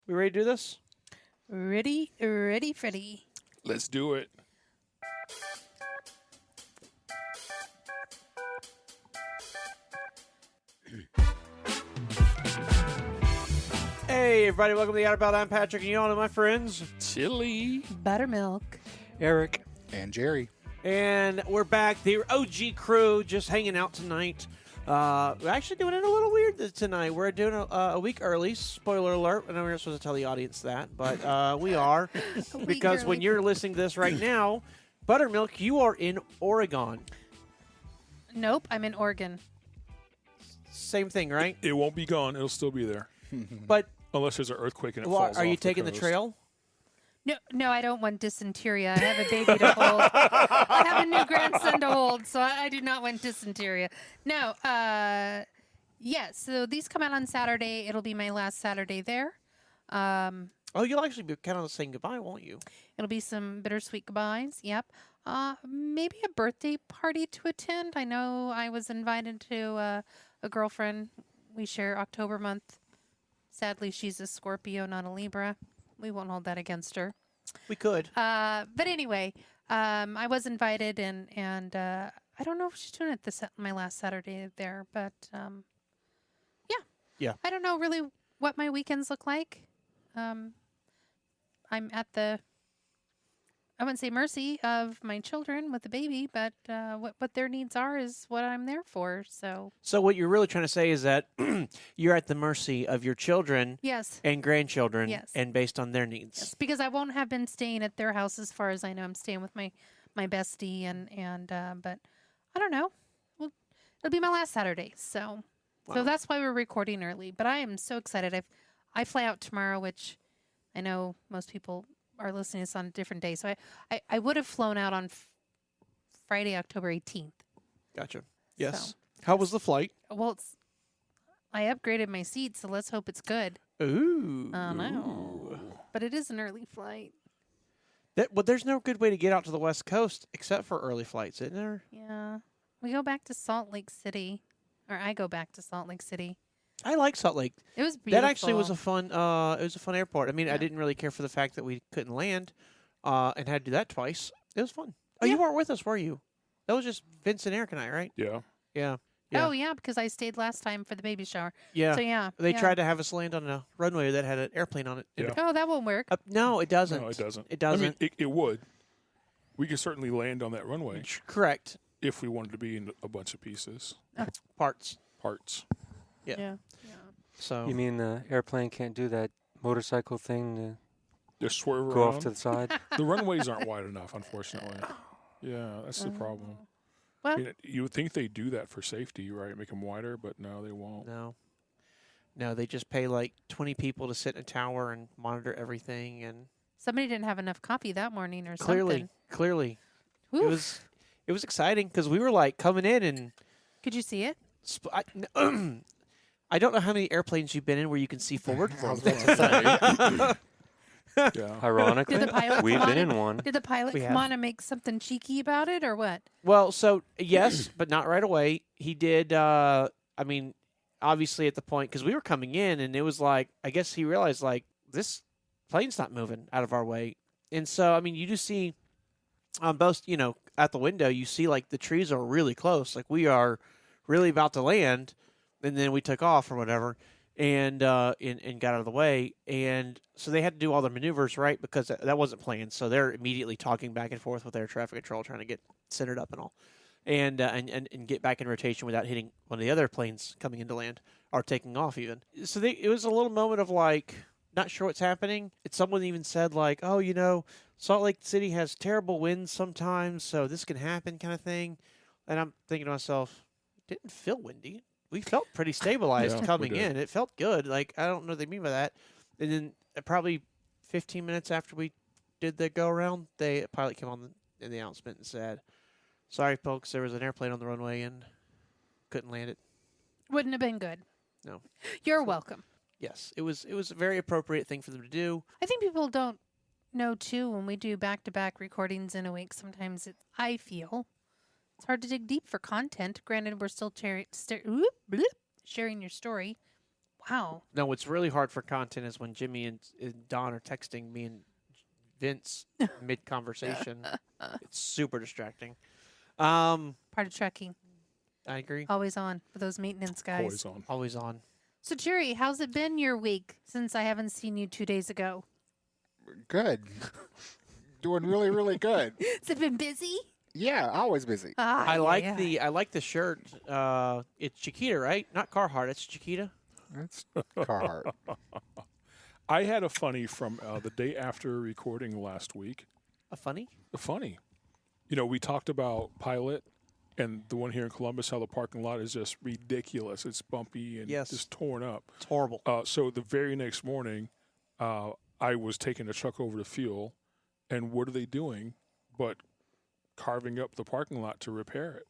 We ready to do this? Ready, Freddy. Let's do it. Hey, everybody, welcome to the Out About. I'm Patrick, and you all know my friends. Chilly. Buttermilk. Eric. And Jerry. And we're back. The OG crew just hanging out tonight. We're actually doing it a little weird tonight. We're doing a week early. Spoiler alert. I know we're not supposed to tell the audience that, but we are. Because when you're listening to this right now, Buttermilk, you are in Oregon. Nope, I'm in Oregon. Same thing, right? It won't be gone. It'll still be there. But Unless there's an earthquake and it well, falls off. are you taking the coast. trail? No, I don't want dysentery. I have a baby to hold. I have a new grandson to hold, so I do not want dysentery. No, so these come out on Saturday. It'll be my last Saturday there. Oh, you'll actually be kind of saying goodbye, won't you? It'll be some bittersweet goodbyes. Yep. Maybe a birthday party to attend. I know I was invited to a girlfriend. We share October month. Sadly, she's a Scorpio, not a Libra. We won't hold that against her. We could. But anyway, I was invited, and I don't know if she's doing it my last Saturday there, but Yeah. I don't know really what my weekends look like. I'm at the, I wouldn't say mercy of my children with the baby, but what their needs are is what I'm there for. So what you're really trying to say is that you're at the mercy of your children yes, and grandchildren, Yes. and based on their needs. yes, because I won't have been staying at their house as far as I know. I'm staying with my bestie, and but I don't know. Well, it'll be my last Saturday, so Wow. that's why we're recording early. But I am so excited. I fly out tomorrow, which I know most people are listening to this on a different day. So I would have flown out on Friday, October 18th. Gotcha. Yes. So, How was the flight? well, I upgraded my seat, so let's hope it's good. Ooh. I know. But it is an early flight. There's no good way to get out to the West Coast except for early flights, isn't there? Yeah. We go back to Salt Lake City. Or I go back to Salt Lake City. I like Salt Lake. It was beautiful. That actually was a fun. It was a fun airport. I mean, I Yeah. didn't really care for the fact that we couldn't land, and had to do that twice. It was fun. Oh, Yeah. you weren't with us, were you? That was just Vince and Eric and I, right? Yeah. Yeah. Yeah. Oh, yeah, because I stayed last time for the baby shower. Yeah. So, yeah. They yeah. tried to have us land on a runway that had an airplane on it. Yeah. Oh, that won't work. No, it doesn't. No, it doesn't. It doesn't. I mean, it would. We could certainly land on that runway Correct. if we wanted to be in a bunch of pieces, Parts. parts. Yeah. Yeah. So. You mean the airplane can't do that motorcycle thing Just swerve to go around. off to the side? The runways aren't wide enough, unfortunately. Yeah, that's the problem. Well, I mean, you would think they do that for safety, right? Make them wider, but no, they won't. No, they just pay like 20 people to sit in a tower and monitor everything, and somebody didn't have enough coffee that morning or clearly, something. it was exciting because we were like coming in and Could you see it? I don't know how many airplanes you've been in where you can see forward. Yeah. Ironically, Did the pilot we've come been on in one. Did the pilot We come have. on and make something cheeky about it or what? Well, so yes, but not right away. He did. I mean, obviously at the point because we were coming in and it was like I guess he realized like this plane's not moving out of our way, and so I mean you do see on both at the window you see like the trees are really close, like we are really about to land, and then we took off or whatever. And got out of the way, and so they had to do all their maneuvers right because that wasn't planned. So they're immediately talking back and forth with air traffic control, trying to get centered up and all, and get back in rotation without hitting one of the other planes coming into land or taking off even. So it was a little moment of like not sure what's happening. Someone even said like, oh, Salt Lake City has terrible winds sometimes, so this can happen kind of thing. And I'm thinking to myself, it didn't feel windy. We felt pretty stabilized Yeah, coming we did. in. It felt good. Like, I don't know what they mean by that. And then probably 15 minutes after we did the go-around, the pilot came on in the announcement and said, sorry, folks, there was an airplane on the runway and couldn't land it. Wouldn't have been good. No. You're welcome. Yes, it was a very appropriate thing for them to do. I think people don't know, too, when we do back-to-back recordings in a week, sometimes I feel it's hard to dig deep for content. Granted, we're still sharing your story. Wow. No, what's really hard for content is when Jimmy and Don are texting me and Vince mid-conversation. It's super distracting. Part of trucking. I agree. Always on for those maintenance guys. Always on. Always on. So, Jerry, how's it been your week since I haven't seen you 2 days ago? Good. Doing really, really good. Has it been busy? Yeah, always busy. I like the shirt. It's Chiquita, right? Not Carhartt. It's Chiquita. That's Carhartt. I had a funny from the day after recording last week. A funny? Funny. We talked about Pilot and the one here in Columbus, how the parking lot is just ridiculous. It's bumpy and just torn up. It's horrible. So the very next morning, I was taking the truck over to fuel, and what are they doing but carving up the parking lot to repair it?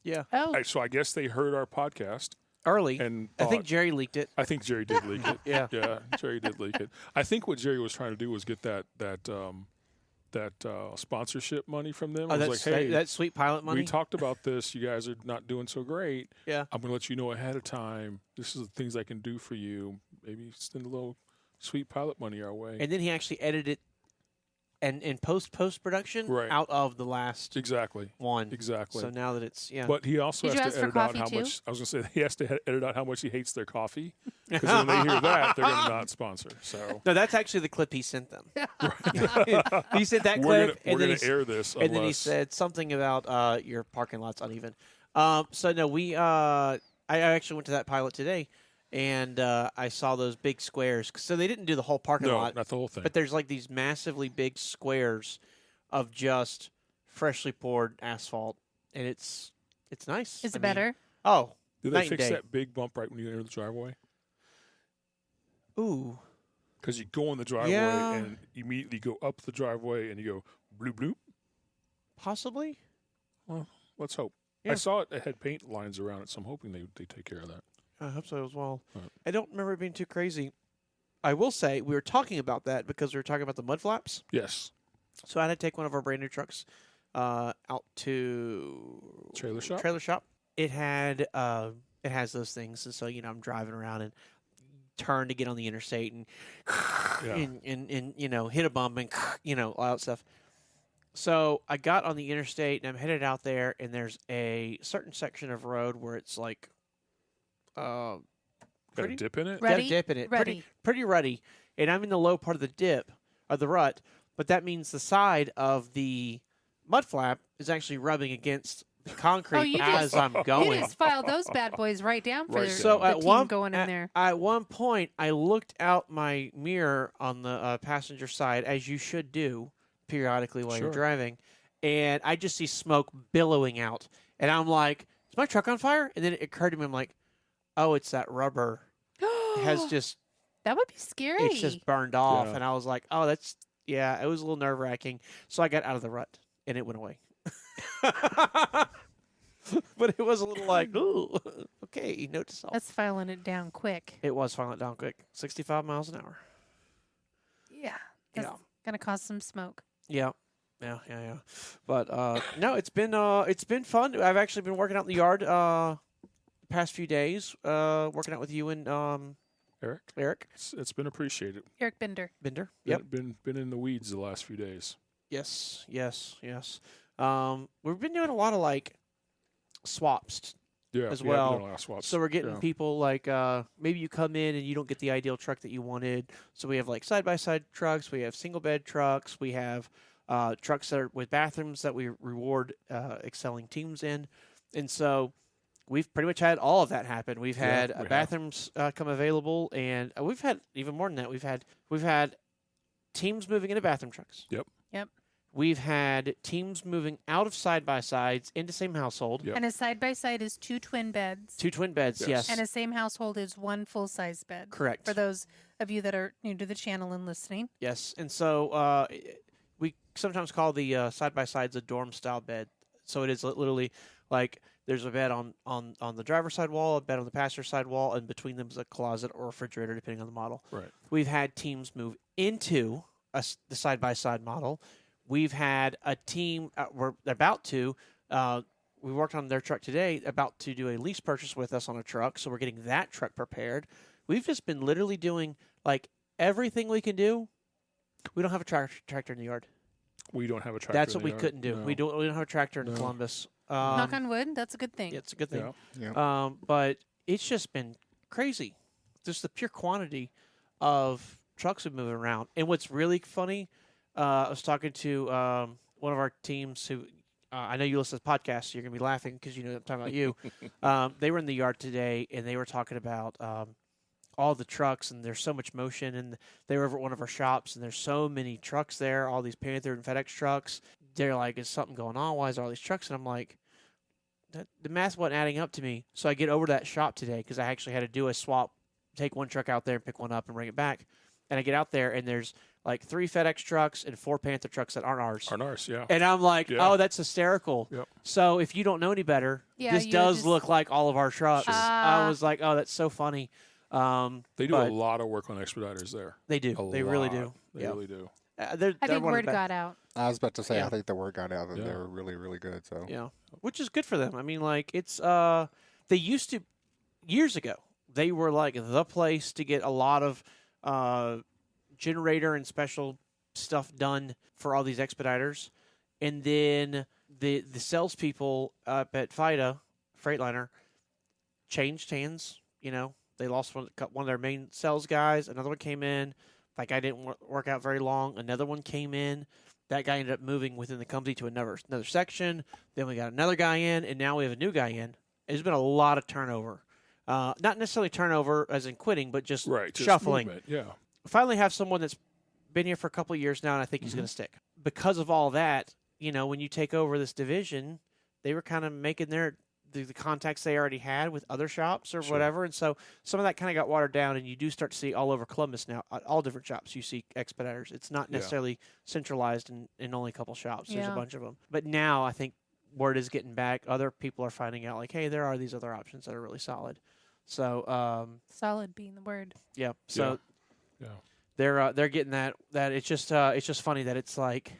Yeah. Oh, So I guess they heard our podcast. Early. And I think Jerry leaked it. I think Jerry did leak it. Yeah. Yeah, Jerry did leak it. I think what Jerry was trying to do was get that sponsorship money from them. Oh, I was that's like, hey, that sweet pilot money. we talked about this. You guys are not doing so great. Yeah. I'm going to let you know ahead of time. This is the things I can do for you. Maybe send a little sweet pilot money our way. And then he actually edited it and in post production Right. out of the last Exactly. one. Exactly. So now that it's But he also Did you has ask to for edit out coffee how too? much. I was going to say he has to edit out how much he hates their coffee, because when they hear that, they're going to not sponsor. So no, that's actually the clip he sent them. He sent that we're clip, going and to air this. then he unless- said something about your parking lot's uneven. So no, I actually went to that pilot today, and I saw those big squares. So they didn't do the whole parking no, lot, not the whole thing. but there's like these massively big squares of just freshly poured asphalt, and it's nice. is I it mean, better? Oh, Did night they and fix day. that big bump right when you enter the driveway? Ooh, Because you go in the driveway Yeah. and immediately go up the driveway and you go bloop bloop. possibly. Well, let's hope. Yeah. I saw it had paint lines around it, so I'm hoping they take care of that. I hope so as well. Right. I don't remember it being too crazy. I will say we were talking about that because we were talking about the mud flaps. Yes. So I had to take one of our brand new trucks out to Trailer shop? Trailer shop. It had it has those things, and so I'm driving around and turn to get on the interstate and Yeah. and hit a bump and all that stuff. So I got on the interstate and I'm headed out there, and there's a certain section of road where it's like Got pretty a dip in it? got a Ready? dip in it, Ready. pretty ruddy, and I'm in the low part of the dip of the rut, but that means the side of the mud flap is actually rubbing against the concrete you as just- I'm You going. just filed those bad boys right down for Right their, down. So the at team one going in at, there. at one point, I looked out my mirror on the passenger side, as you should do periodically while you're Sure. driving, and I just see smoke billowing out, and I'm like, "Is my truck on fire?" And then it occurred to me, I'm like, "Oh, it's that rubber has just That would be scary. it's just burned off," Yeah. and I was like, "Oh, that's yeah." It was a little nerve wracking, so I got out of the rut, and it went away. But it was a little like, "Ooh, okay, note to self." That's filing it down quick. It was filing it down quick, 65 miles an hour. Yeah. That's Yeah. gonna cause some smoke. Yeah. But no, it's been fun. I've actually been working out in the yard the past few days, working out with you and Eric It's been appreciated. Eric Bender. Bender. Been, Yep. been in the weeds the last few days. Yes. We've been doing a lot of like swaps. Yeah. As we have been well. doing a lot of swaps. So we're getting Yeah. people like maybe you come in and you don't get the ideal truck that you wanted. So we have like side by side trucks. We have single bed trucks. We have trucks that are with bathrooms that we reward excelling teams in. And so we've pretty much had all of that happen. We've Yeah, had we have. bathrooms come available, and we've had even more than that. We've had teams moving into bathroom trucks. Yep. We've had teams moving out of side by sides into same household. Yep. And a side by side is 2 twin beds. 2 twin beds. Yes. Yes. And a same household is 1 full size bed. Correct. For those of you that are new to the channel and listening. Yes, and so we sometimes call the side by sides a dorm style bed. So it is literally like there's a bed on the driver's side wall, a bed on the passenger side wall, and between them is a closet or refrigerator, depending on the model. Right. We've had teams move into the side by side model. We've had a team we're about to. We worked on their truck today, about to do a lease purchase with us on a truck, so we're getting that truck prepared. we've just been literally doing like everything we can do. We don't have a tractor in the yard. We don't have a tractor. That's in what the we yard. couldn't do. No. We don't have a tractor in No. Columbus. Knock on wood. That's a good thing. Yeah, it's a good thing. Yeah. But it's just been crazy. Just the pure quantity of trucks we've moving around. And what's really funny, I was talking to one of our teams who I know you listen to podcasts, so you're going to be laughing because you know I'm talking about you. They were in the yard today, and they were talking about all the trucks, and there's so much motion. And they were over at one of our shops, and there's so many trucks there, all these Panther and FedEx trucks. They're like, is something going on? Why is there all these trucks? And I'm like, the math wasn't adding up to me. So I get over to that shop today because I actually had to do a swap, take one truck out there and pick one up and bring it back. And I get out there, and there's like 3 FedEx trucks and 4 Panther trucks that aren't ours. Aren't ours, yeah. And I'm like, Yeah. oh, that's hysterical. Yep. So if you don't know any better, Yeah, this you does just- look like all of our trucks. Sure. I was like, oh, that's so funny. They do but a lot of work on expediters there. They do. A They really lot. do. They Yeah. really do. They're I think one of word the best. got out. I was about to say, Yeah. I think the word got out that Yeah. they were really, really good. So Yeah, which is good for them. I mean, like it's they used to years ago. They were like the place to get a lot of generator and special stuff done for all these expediters, and then the salespeople up at Freightliner changed hands. You know, they lost one of their main sales guys. Another one came in. That guy didn't work out very long. Another one came in. That guy ended up moving within the company to another section. Then we got another guy in, and now we have a new guy in. There's been a lot of turnover. Not necessarily turnover as in quitting, but just Right. Just shuffling. movement, yeah. Finally have someone that's been here for a couple of years now, and I think he's going to stick. Because of all that, you know, when you take over this division, they were kind of making the contacts they already had with other shops or Sure. whatever, and so some of that kind of got watered down, and you do start to see all over Columbus now, all different shops. You see expediters. It's not Yeah. necessarily centralized in only a couple shops. There's a Yeah. bunch of them. But now I think word is getting back. Other people are finding out, like, hey, there are these other options that are really solid. So, Solid being the word. yeah. So Yeah. they're getting that it's just funny that it's like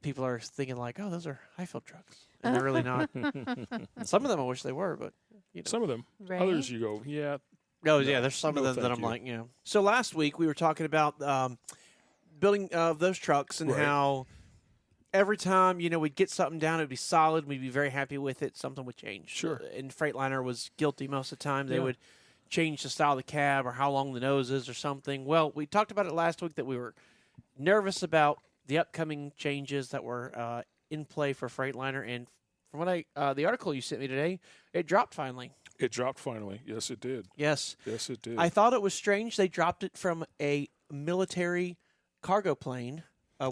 people are thinking like, oh, those are Hyfield trucks, and they're really not. Some of them I wish they were, but you know. Some of them. Right? Others you go, yeah. Oh yeah, there's some No, of them that thank I'm you. like, you know. So last week we were talking about building those trucks and Right. how every time we'd get something down, it'd be solid, we'd be very happy with it. Something would change. Sure. And Freightliner was guilty most of the time. They Yeah. would change the style of the cab or how long the nose is or something. Well, we talked about it last week that we were nervous about the upcoming changes that were in play for Freightliner, and from what the article you sent me today, it dropped finally. It dropped finally. Yes, it did. Yes. Yes, it did. I thought it was strange they dropped it from a military cargo plane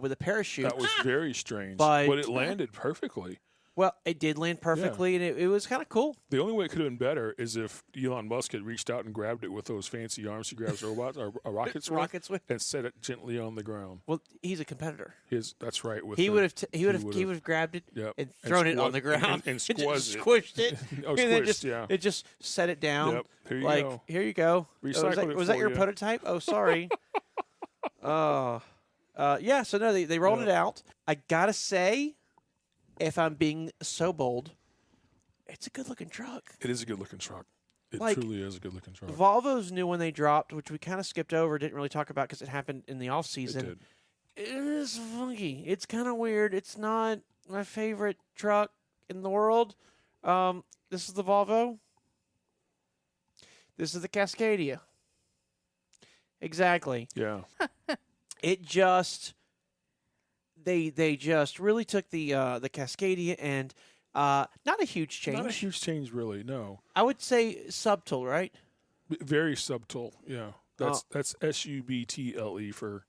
with a parachute. That was very strange. But- But it landed perfectly. Well, it did land perfectly, and it was kind of cool. The only way it could have been better is if Elon Musk had reached out and grabbed it with those fancy arms he grabs robots or rockets with, Rockets with. and set it gently on the ground. Well, he's a competitor. That's right. With He the- would have he would would've- have grabbed it Yep. and thrown it on squaz- the ground and just squazzed it. squished it. Oh, and then squished, just yeah. it just set it down. Yep. Here you like go. here you go. Recycled it was that for your you. prototype? Oh, sorry. Yeah. So no, they rolled Yeah. it out. I gotta say, if I'm being so bold, it's a good looking truck. It is a good looking truck. It Like, truly is a good looking truck. Volvo's new one they dropped, which we kind of skipped over, didn't really talk about because it happened in the off It season. did. It is funky. It's kind of weird. It's not my favorite truck in the world. This is the Volvo. This is the Cascadia. Exactly. Yeah. It just they just really took the Cascadia and not a huge change. Not a huge change, really. No. I would say subtle, right? Very subtle. Yeah. Oh. That's SUBTLE for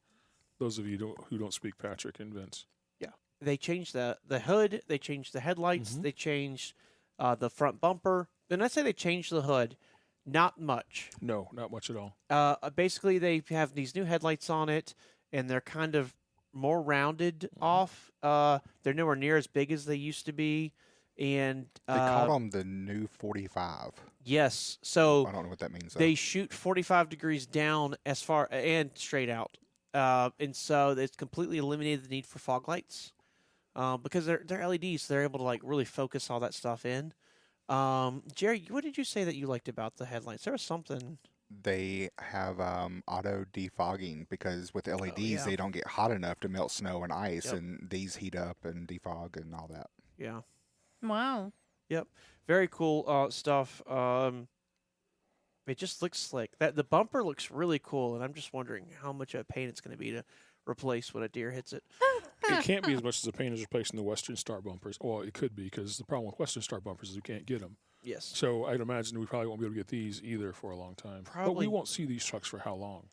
those of you who don't speak Patrick and Vince. They changed the hood. They changed the headlights. They changed the front bumper. And I say they changed the hood, not much. No, not much at all. Basically, they have these new headlights on it, and they're kind of more rounded off. They're nowhere near as big as they used to be. And they call them the new 45. yes, so I don't know what that means. Though. they shoot 45 degrees down as far and straight out. And so it's completely eliminated the need for fog lights. Because they're LEDs, so they're able to like really focus all that stuff in. Jerry, what did you say that you liked about the headlights? There was something. they have auto-defogging because with LEDs yeah. they don't get hot enough to melt snow and ice, Yep. and these heat up and defog and all that. Yeah. Wow. Yep. Very cool stuff. It just looks slick. That the bumper looks really cool, and I'm just wondering how much of a pain it's going to be to replace when a deer hits it. It can't be as much as a pain as replacing the Western Star bumpers. Well, it could be because the problem with Western Star bumpers is we can't get them. Yes. So I'd imagine we probably won't be able to get these either for a long time. But Probably. we won't see these trucks for how long?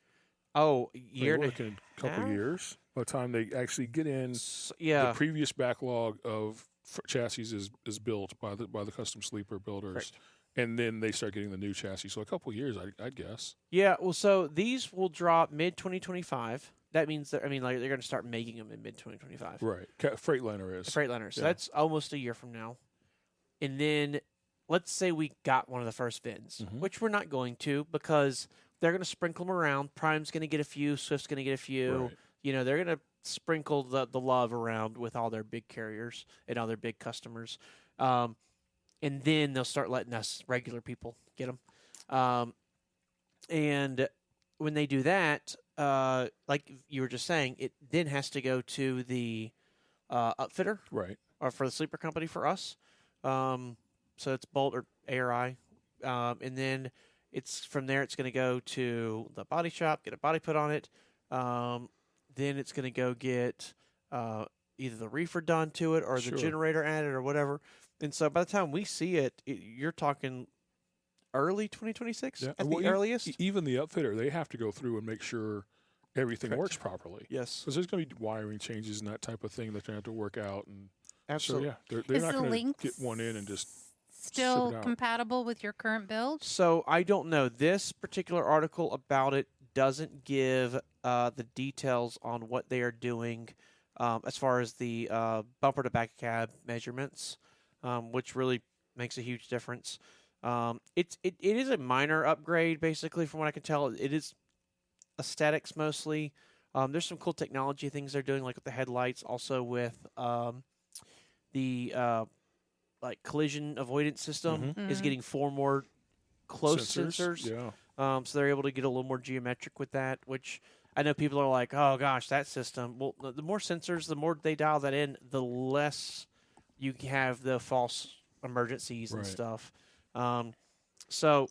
Oh, We're looking a couple half? years by the time they actually get in. Yeah. The previous backlog of chassis is built by the custom sleeper builders. Correct. And then they start getting the new chassis. So a couple years, I'd guess. Yeah. Well, so these will drop mid 2025. That means that they're going to start making them in mid 2025. Right. Freightliner is. Freightliner. So Yeah. that's almost a year from now. And then let's say we got one of the first VINs, Mhm. which we're not going to because they're going to sprinkle them around. Prime's going to get a few. Swift's going to get a few. Right. You know, they're going to sprinkle the love around with all their big carriers and all their big customers. And then they'll start letting us regular people get them. And when they do that, like you were just saying, it then has to go to the upfitter Right. or for the sleeper company for us. So it's Bolt or ARI. And then it's from there, it's going to go to the body shop, get a body put on it. Then it's going to go get either the reefer done to it or Sure. the generator added or whatever. And so by the time we see it, you're talking early 2026 Yeah. at Well, the earliest. Even the upfitter, they have to go through and make sure everything Correct. works properly. Yes, Because there's going to be wiring changes and that type of thing that they have to work out. And absolutely. so, yeah, they're Is not the going to Lynx get one in and just Still ship it out. compatible with your current build? So I don't know. This particular article about it doesn't give the details on what they are doing as far as the bumper to back cab measurements, which really makes a huge difference. It is a minor upgrade, basically, from what I can tell. It is aesthetics mostly. There's some cool technology things they're doing, like with the headlights, also with the like collision avoidance system Mhm. is Mhm. getting 4 more close sensors. Yeah. So they're able to get a little more geometric with that, which I know people are like, oh gosh, that system. Well, the more sensors, the more they dial that in, the less you have the false emergencies and Right. stuff. So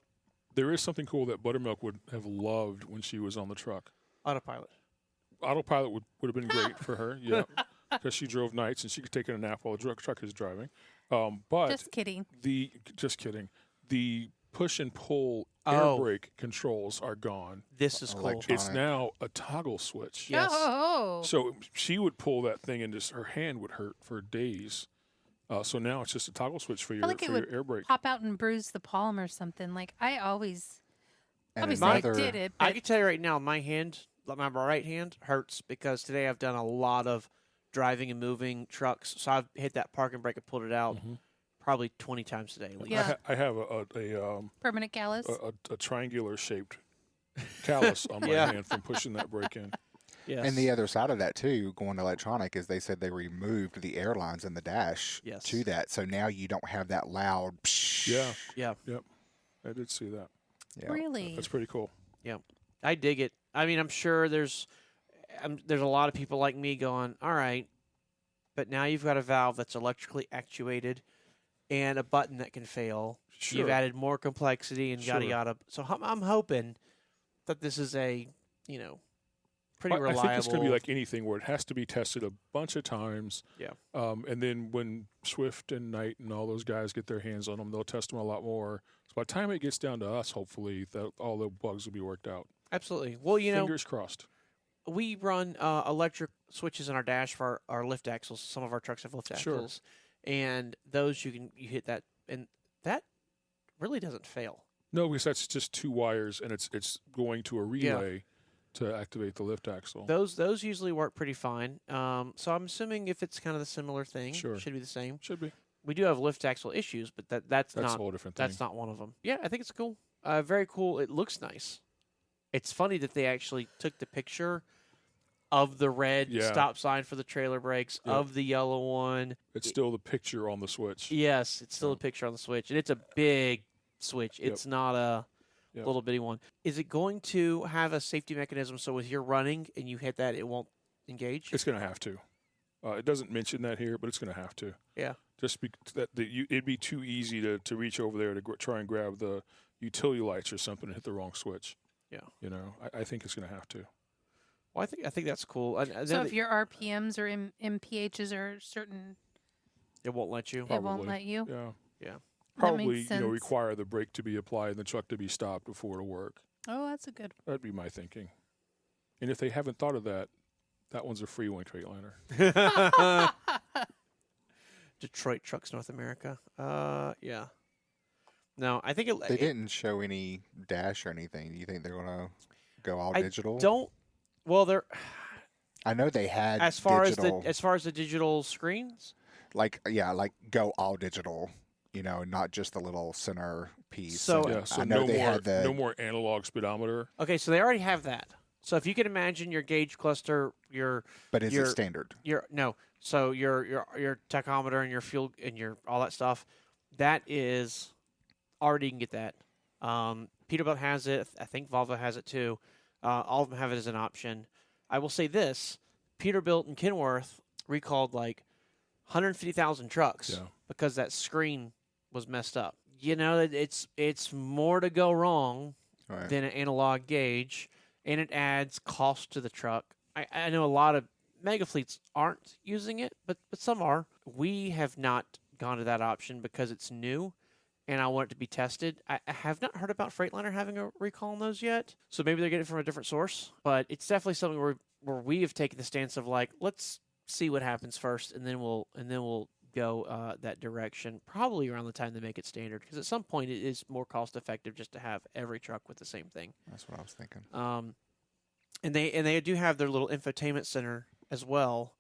There is something cool that Buttermilk would have loved when she was on the truck. autopilot. Autopilot would have been great for her, yeah, because she drove nights and she could take a nap while the truck is driving. But Just kidding. just kidding. The push and pull air Oh. brake controls are gone. This is cool. Electronic. It's now a toggle switch. Yes. Oh. So she would pull that thing and just her hand would hurt for days. So now it's just a toggle switch for I your feel like it for your would air brake. pop out and bruise the palm or something. Like I always, And obviously I another, did it, I but can tell you right now, my hand, my right hand hurts because today I've done a lot of driving and moving trucks. So I've hit that parking brake and pulled it out Mhm. probably 20 times today. at least. Yeah. I have permanent callus. a triangular shaped callus on my Yeah. hand from pushing that brake in. Yes. and the other side of that too, going electronic, is they said they removed the airlines in the dash Yes. to that, so now you don't have that loud. Psh. Yeah, Yeah. I did see that. Yeah. Really? That's pretty cool. I dig it. I mean, I'm sure there's a lot of people like me going, all right, but now you've got a valve that's electrically actuated and a button that can fail. Sure. You've added more complexity and yada Sure. yada. So I'm hoping that this is a, pretty I reliable. think it's going to be like anything where it has to be tested a bunch of times. Yeah. And then when Swift and Knight and all those guys get their hands on them, they'll test them a lot more. So by the time it gets down to us, hopefully, that all the bugs will be worked out. Absolutely. Well, Fingers crossed. we run electric switches in our dash for our lift axles. Some of our trucks have lift Sure. axles, and those you hit that, and that really doesn't fail. No, because that's just two wires, and it's going to a relay to activate the lift axle. Those usually work pretty fine. So I'm assuming if it's kind of the similar thing, Sure. should be the same. Should be. We do have lift axle issues, but that's That's not a whole different thing. that's not one of them. Yeah, I think it's cool. Very cool. It looks nice. It's funny that they actually took the picture of the red Yeah. stop sign for the trailer brakes, Yep. of the yellow one. It's still the picture on the switch. Yes, it's still Yeah. a picture on the switch, and it's a big switch. Yep. It's not a Yep. little bitty one. Is it going to have a safety mechanism so if you're running and you hit that, it won't engage? It's going to have to. It doesn't mention that here, but it's going to have to. Yeah. Just it'd be too easy to reach over there to try and grab the utility lights or something and hit the wrong switch. Yeah. I think it's going to have to. Well, I think that's cool. So if your RPMs or MPHs are certain, it won't let you. it won't let you. Yeah. Yeah. That makes Probably, sense. require the brake to be applied and the truck to be stopped before it'll work. Oh, that's a good. That'd be my thinking. And if they haven't thought of that, that one's a free one, Freightliner. Detroit Trucks North America. Yeah. No, I think They didn't show any dash or anything. Do you think they're gonna go all I digital? don't. Well, they're I know they had as far digital, as the digital screens. like go all digital. Not just the little center piece. So- And Yeah, so I know no they more had the no more analog speedometer. Okay, so they already have that. So if you can imagine your gauge cluster, but is your- it standard? so your tachometer and your fuel and your all that stuff, that is already you can get that. Peterbilt has it. I think Volvo has it too. All of them have it as an option. I will say this: Peterbilt and Kenworth recalled like 150,000 trucks Yeah. because that screen was messed up. It's more to go wrong Right. than an analog gauge, and it adds cost to the truck. I know a lot of mega fleets aren't using it, but some are. We have not gone to that option because it's new, and I want it to be tested. I have not heard about Freightliner having a recall on those yet, so maybe they're getting it from a different source. But it's definitely something where we have taken the stance of like, let's see what happens first, and then we'll go that direction. Probably around the time they make it standard, because at some point it is more cost effective just to have every truck with the same thing. That's what I was thinking. And they do have their little infotainment center as well.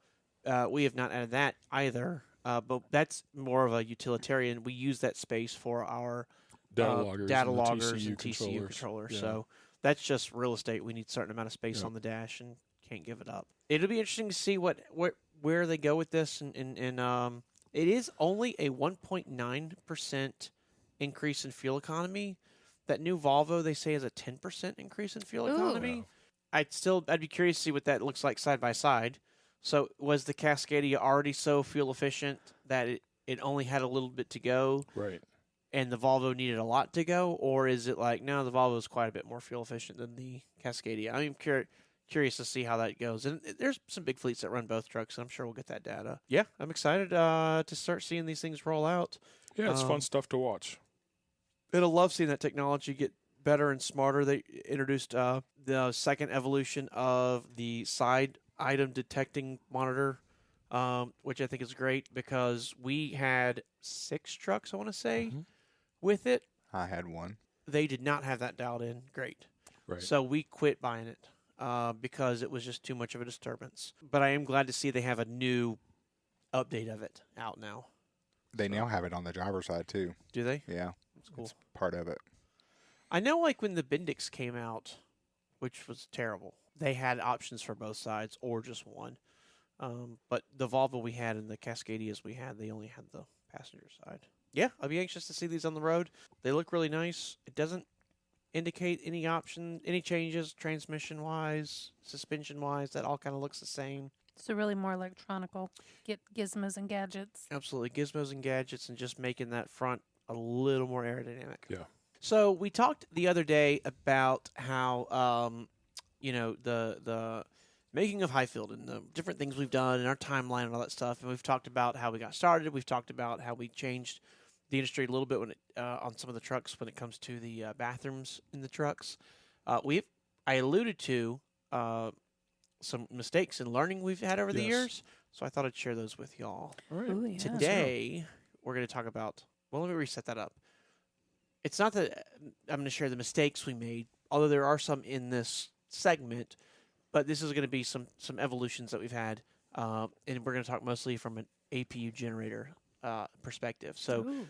We have not added that either, but that's more of a utilitarian. We use that space for our Data loggers, data and the loggers TCU and TCU controllers. controllers. Yeah. So that's just real estate. We need a certain amount of space Yeah. on the dash and can't give it up. It'll be interesting to see where they go with this. And it is only a 1.9% increase in fuel economy. That new Volvo, they say, is a 10% increase in fuel Ooh. economy. I'd be curious to see what that looks like side by side. So was the Cascadia already so fuel efficient that it only had a little bit to go, Right. and the Volvo needed a lot to go, or is it like no, the Volvo is quite a bit more fuel efficient than the Cascadia? I'm curious to see how that goes. And there's some big fleets that run both trucks, and I'm sure we'll get that data. Yeah, I'm excited to start seeing these things roll out. Yeah, it's fun stuff to watch. And I love seeing that technology get better and smarter. They introduced the second evolution of the side item detecting monitor, which I think is great because we had 6 trucks, I want to say, Mhm. with it. I had one. They did not have that dialed in. Great. Right. So we quit buying it because it was just too much of a disturbance. But I am glad to see they have a new update of it out now. They now have it on the driver's side too. Do they? Yeah, That's cool. it's part of it. I know, like when the Bendix came out, which was terrible, they had options for both sides or just one. But the Volvo we had and the Cascadias we had, they only had the passenger side. Yeah, I'll be anxious to see these on the road. They look really nice. It doesn't indicate any changes transmission wise, suspension wise. That all kind of looks the same. So really more electronical, get gizmos and gadgets. Absolutely, gizmos and gadgets, and just making that front a little more aerodynamic. Yeah. So we talked the other day about how the making of Hyfield and the different things we've done and our timeline and all that stuff, and we've talked about how we got started. We've talked about how we changed the industry a little bit when on some of the trucks when it comes to the bathrooms in the trucks. I alluded to some mistakes and learning we've had over the Yes. years, so I thought I'd share those with y'all. All right. Ooh, yeah. Today, we're going to talk about, well, let me reset that up. It's not that I'm going to share the mistakes we made, although there are some in this segment, but this is going to be some evolutions that we've had, and we're going to talk mostly from an APU generator perspective. So Ooh.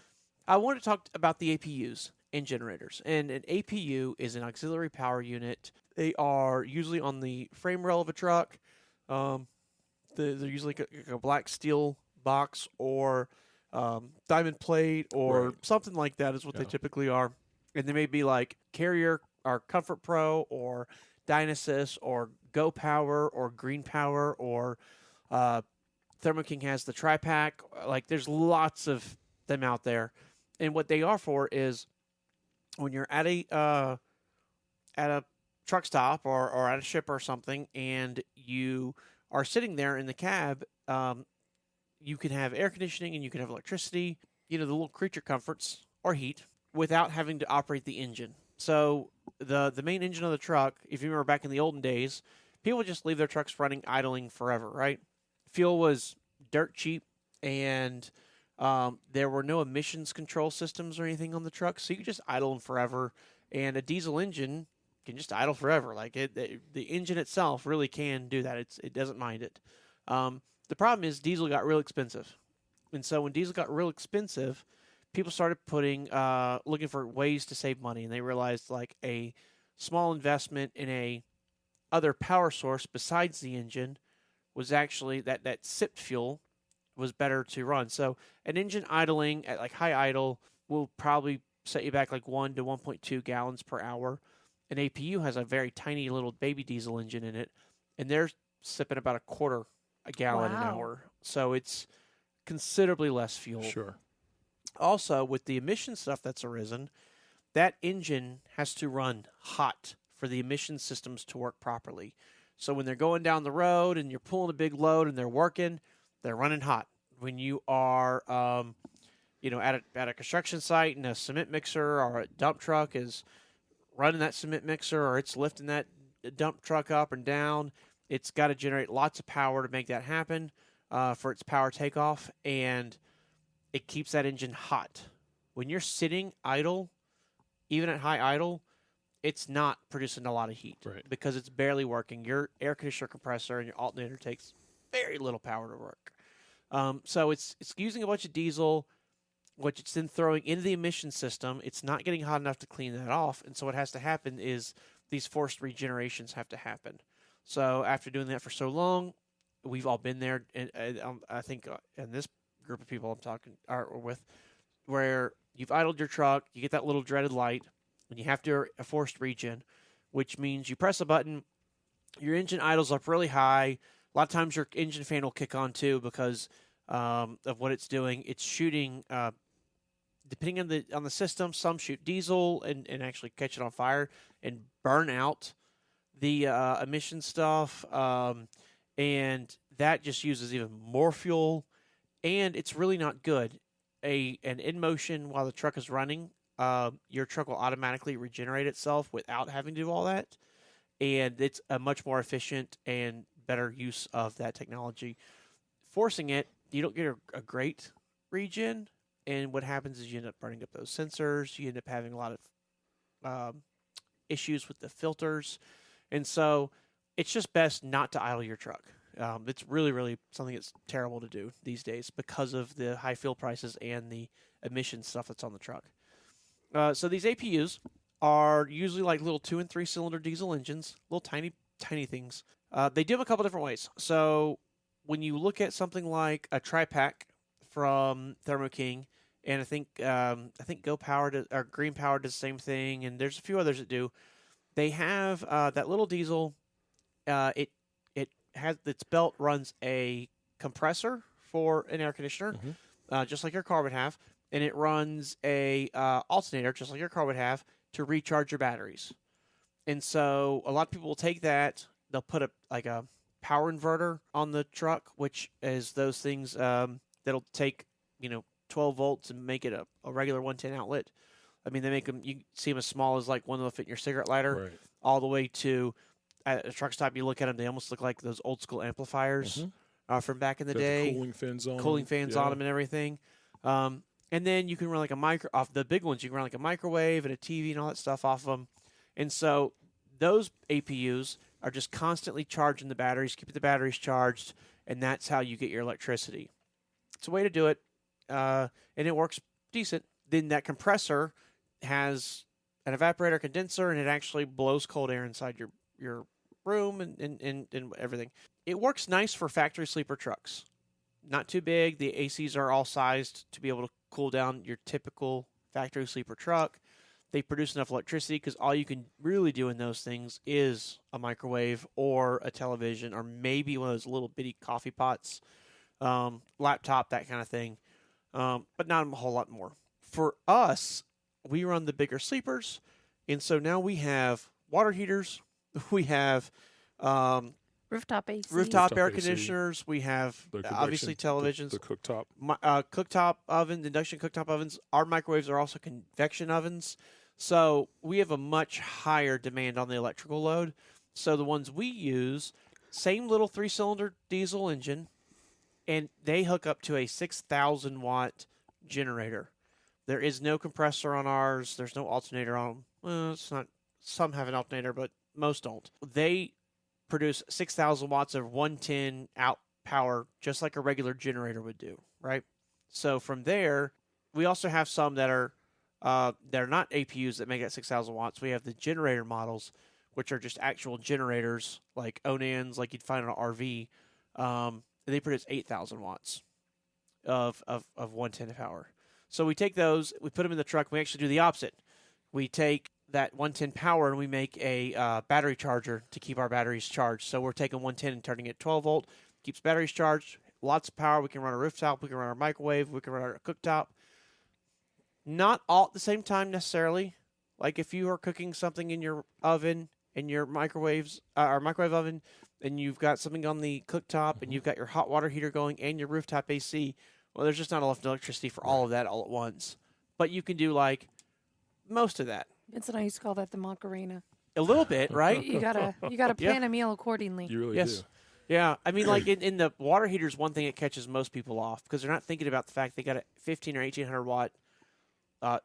I want to talk about the APUs and generators. And an APU is an auxiliary power unit. They are usually on the frame rail of a truck. They're usually a black steel box or diamond plate or Right. something like that is what they Yeah. typically are. And there may be like Carrier or Comfort Pro or Dynasis or Go Power or Green Power or Thermo King has the tri-pack. Like there's lots of them out there. And what they are for is when you're at a truck stop or at a ship or something, and you are sitting there in the cab, you can have air conditioning and you can have electricity, the little creature comforts or heat without having to operate the engine. So the main engine of the truck, if you remember back in the olden days, people would just leave their trucks running, idling forever, right? Fuel was dirt cheap, and there were no emissions control systems or anything on the truck, so you could just idle them forever. And a diesel engine can just idle forever. Like the engine itself really can do that. It doesn't mind it. The problem is diesel got real expensive, and so when diesel got real expensive, people started looking for ways to save money, and they realized like a small investment in a other power source besides the engine was actually that sipped fuel was better to run. So an engine idling at like high idle will probably set you back like 1 to 1.2 gallons per hour. An APU has a very tiny little baby diesel engine in it, and they're sipping about a quarter a gallon an Wow. hour. So it's considerably less fuel. Sure. Also, with the emission stuff that's arisen, that engine has to run hot for the emission systems to work properly. So when they're going down the road and you're pulling a big load and they're working, they're running hot. When you are, at a construction site and a cement mixer or a dump truck is running that cement mixer or it's lifting that dump truck up and down, it's got to generate lots of power to make that happen for its power takeoff, and it keeps that engine hot. When you're sitting idle, even at high idle, it's not producing a lot of heat because it's barely working. Your air conditioner compressor and your alternator takes very little power to work. So it's using a bunch of diesel, which it's then throwing into the emission system. It's not getting hot enough to clean that off, and so what has to happen is these forced regenerations have to happen. So after doing that for so long, we've all been there, and I think in this group of people I'm talking with, where you've idled your truck, you get that little dreaded light, and you have to a forced regen, which means you press a button, your engine idles up really high. A lot of times your engine fan will kick on too because of what it's doing. It's shooting, depending on the system, some shoot diesel and actually catch it on fire and burn out the emission stuff, and that just uses even more fuel, and it's really not good. An in motion while the truck is running, your truck will automatically regenerate itself without having to do all that, and it's a much more efficient and better use of that technology. Forcing it, you don't get a great regen, and what happens is you end up burning up those sensors. You end up having a lot of issues with the filters, and so it's just best not to idle your truck. It's really, really something that's terrible to do these days because of the high fuel prices and the emission stuff that's on the truck. So these APUs are usually like little 2 and 3 cylinder diesel engines, little tiny, tiny things. They do them a couple different ways. So when you look at something like a tri-pack from Thermo King, and I think Go Power or Green Power does the same thing, and there's a few others that do. They have that little diesel. It has its belt runs a compressor for an air conditioner, just like your car would have, and it runs a alternator, just like your car would have, to recharge your batteries. And so a lot of people will take that. They'll put a power inverter on the truck, which is those things that'll take 12 volts and make it a regular 110 outlet. I mean, they make them. You see them as small as like one that'll fit in your cigarette lighter, all the way to at a truck stop. You look at them; they almost look like those old school amplifiers from back in the day. The cooling fans on them and everything. And then you can run like a off the big ones. You can run like a microwave and a TV and all that stuff off of them. And so those APUs are just constantly charging the batteries, keeping the batteries charged, and that's how you get your electricity. It's a way to do it, and it works decent. Then that compressor has an evaporator condenser, and it actually blows cold air inside your room and everything. It works nice for factory sleeper trucks. Not too big. The ACs are all sized to be able to cool down your typical factory sleeper truck. They produce enough electricity because all you can really do in those things is a microwave or a television or maybe one of those little bitty coffee pots, laptop, that kind of thing, but not a whole lot more. For us, we run the bigger sleepers, and so now we have water heaters, we have Rooftop AC. rooftop air AC. conditioners, we have The obviously convection, televisions, the cooktop. cooktop ovens, induction cooktop ovens. Our microwaves are also convection ovens. So we have a much higher demand on the electrical load. So the ones we use, same little 3-cylinder diesel engine, and they hook up to a 6,000 watt generator. There is no compressor on ours. There's no alternator on them. Well, it's not. Some have an alternator, but most don't. They produce 6,000 watts of 110 out power, just like a regular generator would do, right? So from there, we also have some that are not APUs that make that 6,000 watts. We have the generator models, which are just actual generators, like Onans, like you'd find on an RV. They produce 8,000 watts of 110 power. So we take those, we put them in the truck. We actually do the opposite. We take that 110 power and we make a battery charger to keep our batteries charged. So we're taking 110 and turning it 12 volt, keeps batteries charged, lots of power. We can run a rooftop, we can run our microwave, we can run our cooktop. Not all at the same time necessarily. Like if you are cooking something in your oven, in your microwaves, or microwave oven, and you've got something on the cooktop, and you've got your hot water heater going and your rooftop AC, well, there's just not enough electricity for all of that all at once. But you can do like most of that. Vincent, I used to call that the Macarena. A little bit, right? You gotta plan a meal accordingly. You really Yes. do. Yeah, I mean, like in the water heaters, one thing that catches most people off because they're not thinking about the fact they got a 15 or 1800 watt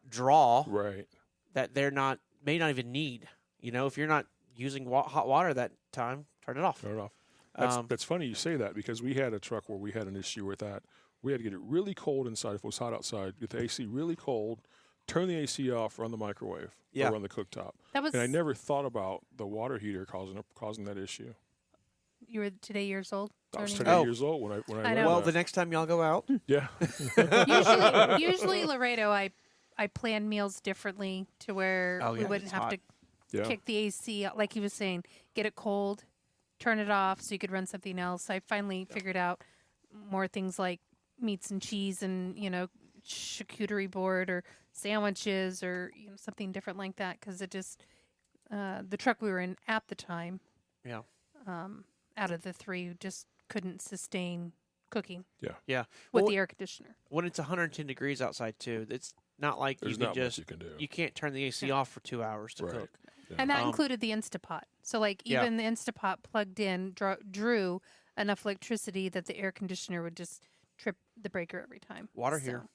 draw Right. that may not even need. You know, if you're not using hot water that time, turn it off. Turn it off. That's funny you say that because we had a truck where we had an issue with that. We had to get it really cold inside if it was hot outside, get the AC really cold, turn the AC off, run the microwave, Yeah. or run the cooktop. That was And I never thought about the water heater causing that issue. you were today years old. I was turning- 30 Oh. years old when I I learned know. Well, that. the next time y'all go out, Yeah. usually Laredo, I plan meals differently to where Oh, we yeah, wouldn't it's have hot. to Yeah. kick the AC, like he was saying, get it cold, turn it off so you could run something else. I finally figured out more things like meats and cheese and, charcuterie board or sandwiches or something different like that because it just, the truck we were in at the time, yeah, out of the three, just couldn't sustain cooking yeah. with Well, the air conditioner. when it's 110 degrees outside too, it's not like There's you can not just much you can do. you can't turn the AC off for 2 hours to Right. cook. Yeah. And that Um, included the Instapot. So, Yeah. even the Instapot plugged in drew enough electricity that the air conditioner would just trip the breaker every time. Water heater.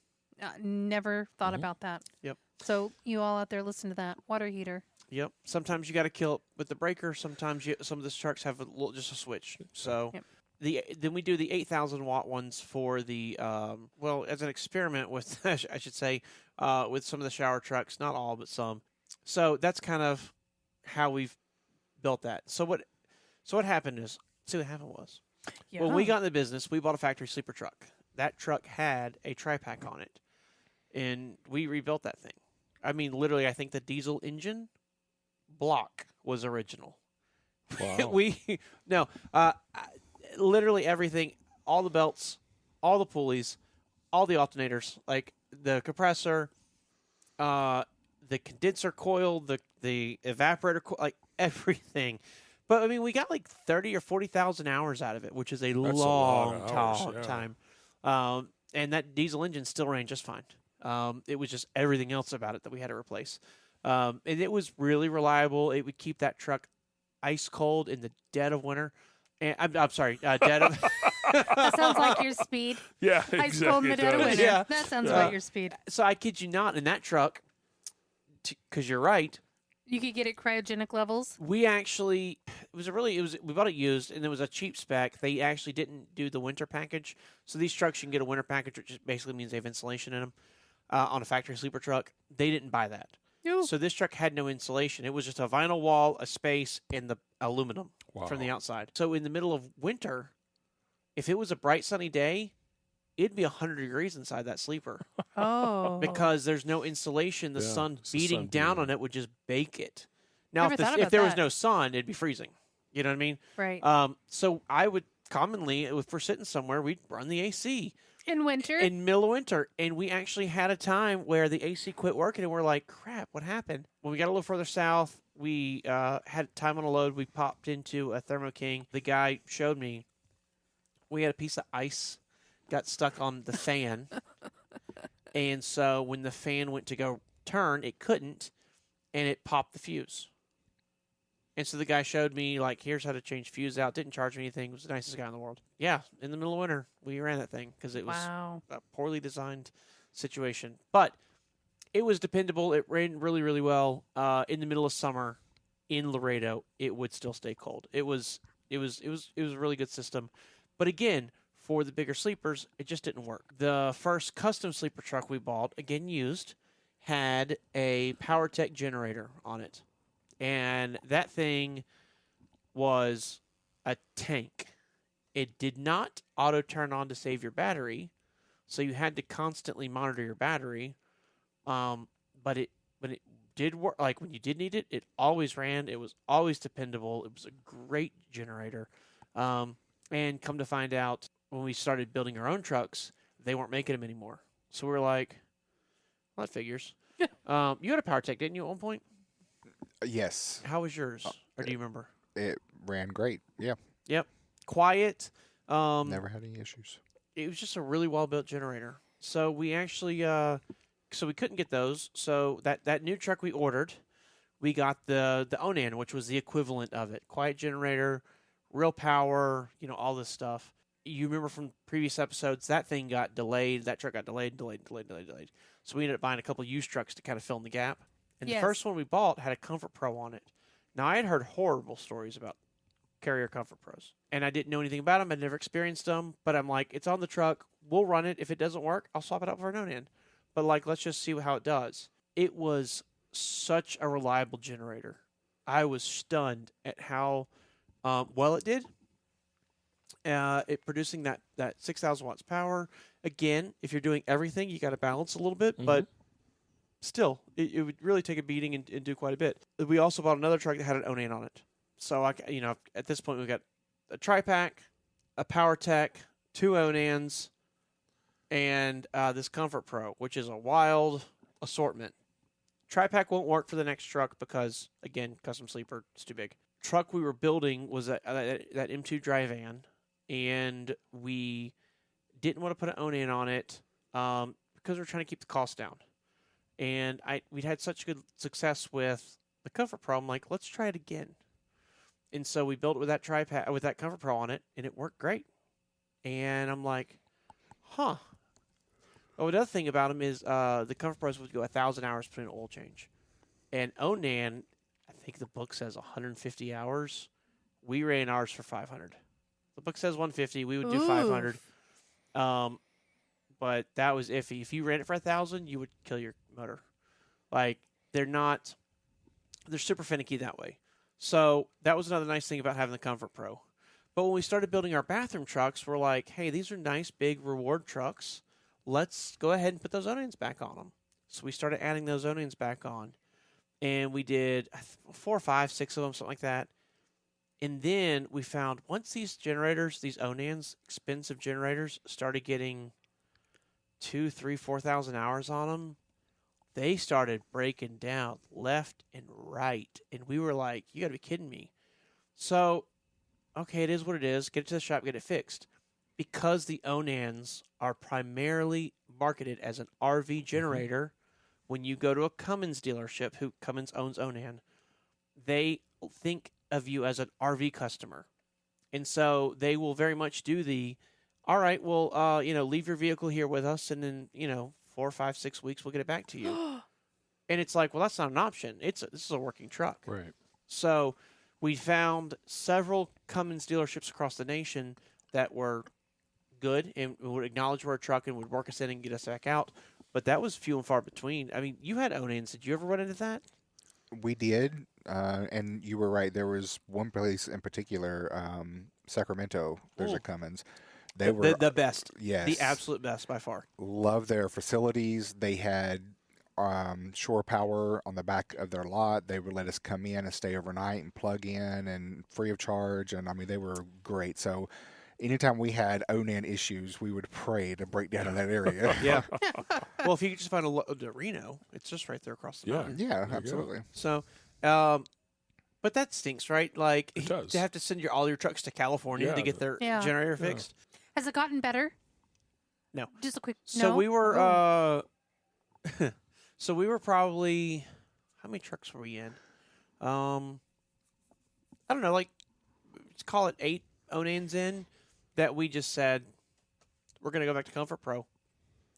Never thought about that. Yep. So, you all out there listen to that. Water heater. Yep. Sometimes you got to kill it with the breaker. Sometimes some of the trucks have just a switch. So Yep. then we do the 8,000 watt ones for the as an experiment with I should say with some of the shower trucks, not all but some. So that's kind of how we've built that. So what happened is what happened was Yeah. when we got in the business, we bought a factory sleeper truck. That truck had a tri-pack on it, and we rebuilt that thing. I mean, literally, I think the diesel engine block was original. Wow. Literally everything, all the belts, all the pulleys, all the alternators, like the compressor, the condenser coil, the evaporator coil, like everything. But I mean, we got like 30 or 40,000 hours out of it, which is a That's a long lot of hours, yeah. time. And that diesel engine still ran just fine. It was just everything else about it that we had to replace. And it was really reliable. It would keep that truck ice cold in the dead of winter. And I'm sorry, dead of. That sounds like your speed. Yeah, Ice cold in the exactly. dead of It does. winter. Yeah. That sounds Yeah. like your speed. So I kid you not, in that truck, because you're right, You could get it cryogenic levels. we actually we bought it used, and it was a cheap spec. They actually didn't do the winter package, so these trucks you can get a winter package, which just basically means they have insulation in them. On a factory sleeper truck, they didn't buy that. Yo. So this truck had no insulation. It was just a vinyl wall, a space, and the aluminum from the Wow. outside. So in the middle of winter, if it was a bright sunny day, it'd be 100 degrees inside that sleeper Oh. because there's no insulation. The Yeah, sun it's the beating sun down beating. on it would just bake it. Now, Never if, thought if about there was that. no sun, it'd be freezing. You know what I mean? Right. So I would commonly, if we're sitting somewhere, we'd run the AC In winter? in middle of winter. And we actually had a time where the AC quit working, and we're like, crap, what happened? When we got a little further south, we had time on a load. We popped into a Thermo King. The guy showed me we had a piece of ice got stuck on the fan. And so when the fan went to go turn, it couldn't, and it popped the fuse. And so the guy showed me, like, here's how to change fuse out. Didn't charge me anything. Was the nicest guy in the world. Yeah, in the middle of winter, we ran that thing because it was Wow. a poorly designed situation. But it was dependable. It ran really, really well. In the middle of summer in Laredo, it would still stay cold. It was a really good system. But again, for the bigger sleepers, it just didn't work. The first custom sleeper truck we bought, again used, had a PowerTech generator on it. And that thing was a tank. It did not auto turn on to save your battery, so you had to constantly monitor your battery. But when it did work, like when you did need it, it always ran. It was always dependable. It was a great generator. And come to find out, when we started building our own trucks, they weren't making them anymore. So we were like, well, that figures. You had a PowerTech, didn't you, at one point? Yes, How was yours? Or do you remember? it ran great. Yeah, Yep. Quiet. never had any issues. It was just a really well-built generator. So we actually, so we couldn't get those. So that new truck we ordered, we got the Onan, which was the equivalent of it. Quiet generator, real power, all this stuff. You remember from previous episodes, that thing got delayed. That truck got delayed. So we ended up buying a couple used trucks to kind of fill in the gap. And Yes. the first one we bought had a Comfort Pro on it. Now, I had heard horrible stories about Carrier Comfort Pros, and I didn't know anything about them. I'd never experienced them, but I'm like, it's on the truck. We'll run it. If it doesn't work, I'll swap it out for an Onan. But, let's just see how it does. It was such a reliable generator. I was stunned at how well it did. It producing that 6,000 watts power. Again, if you're doing everything, you got to balance a little bit, but still, it would really take a beating and do quite a bit. We also bought another truck that had an Onan on it. So, at this point, we've got a tri-pack, a PowerTech, 2 Onans, and this Comfort Pro, which is a wild assortment. Tri-pack won't work for the next truck because, again, custom sleeper, it's too big. Truck we were building was that M2 dry van, and we didn't want to put an Onan on it because we're trying to keep the cost down. And we'd had such good success with the Comfort Pro. I'm like, let's try it again. And so we built it with that tri-pack, with that Comfort Pro on it, and it worked great. And I'm like, huh. Oh, another thing about them is the Comfort Pros would go 1,000 hours between an oil change. And Onan, I think the book says 150 hours. We ran ours for 500. The book says 150. We would do 500. But that was iffy. If you ran it for 1,000, you would kill your motor. They're super finicky that way. So that was another nice thing about having the Comfort Pro. But when we started building our bathroom trucks, we're like, hey, these are nice, big reward trucks. Let's go ahead and put those Onans back on them. So we started adding those Onans back on. And we did 4 or 5, 6 of them, something like that. And then we found once these generators, these Onans, expensive generators, started getting 2,000, 3,000, 4,000 hours on them, they started breaking down left and right. And we were like, you got to be kidding me. So, okay, it is what it is. Get it to the shop, get it fixed. Because the Onans are primarily marketed as an RV generator, when you go to a Cummins dealership, who Cummins owns Onan, they think of you as an RV customer. And so they will very much do all right, well, leave your vehicle here with us, and then, 4, 5, 6 weeks, we'll get it back to you. And it's like, well, that's not an option. This is a working truck. Right. So we found several Cummins dealerships across the nation that were good and would acknowledge we're a truck and would work us in and get us back out. But that was few and far between. I mean, you had Onans. Did you ever run into that? We did, and you were right. There was one place in particular, Sacramento. There's a Cummins. They were the best. yes, The absolute best by far. love their facilities. They had shore power on the back of their lot. They would let us come in and stay overnight and plug in and free of charge. And I mean, they were great. So anytime we had Onan issues, we would pray to break down in that area. Yeah. Well, if you could just find a Reno, it's just right there across the Yeah. mountain. Yeah, you go. absolutely. So, but that stinks, right? Like It does. to have to send all your trucks to California Yeah, to get their Yeah. generator Yeah. fixed. Has it gotten better? No. Just a quick. So no? we were Oh. so we were probably, how many trucks were we in? I don't know, like let's call it 8 Onans in that we just said we're going to go back to Comfort Pro,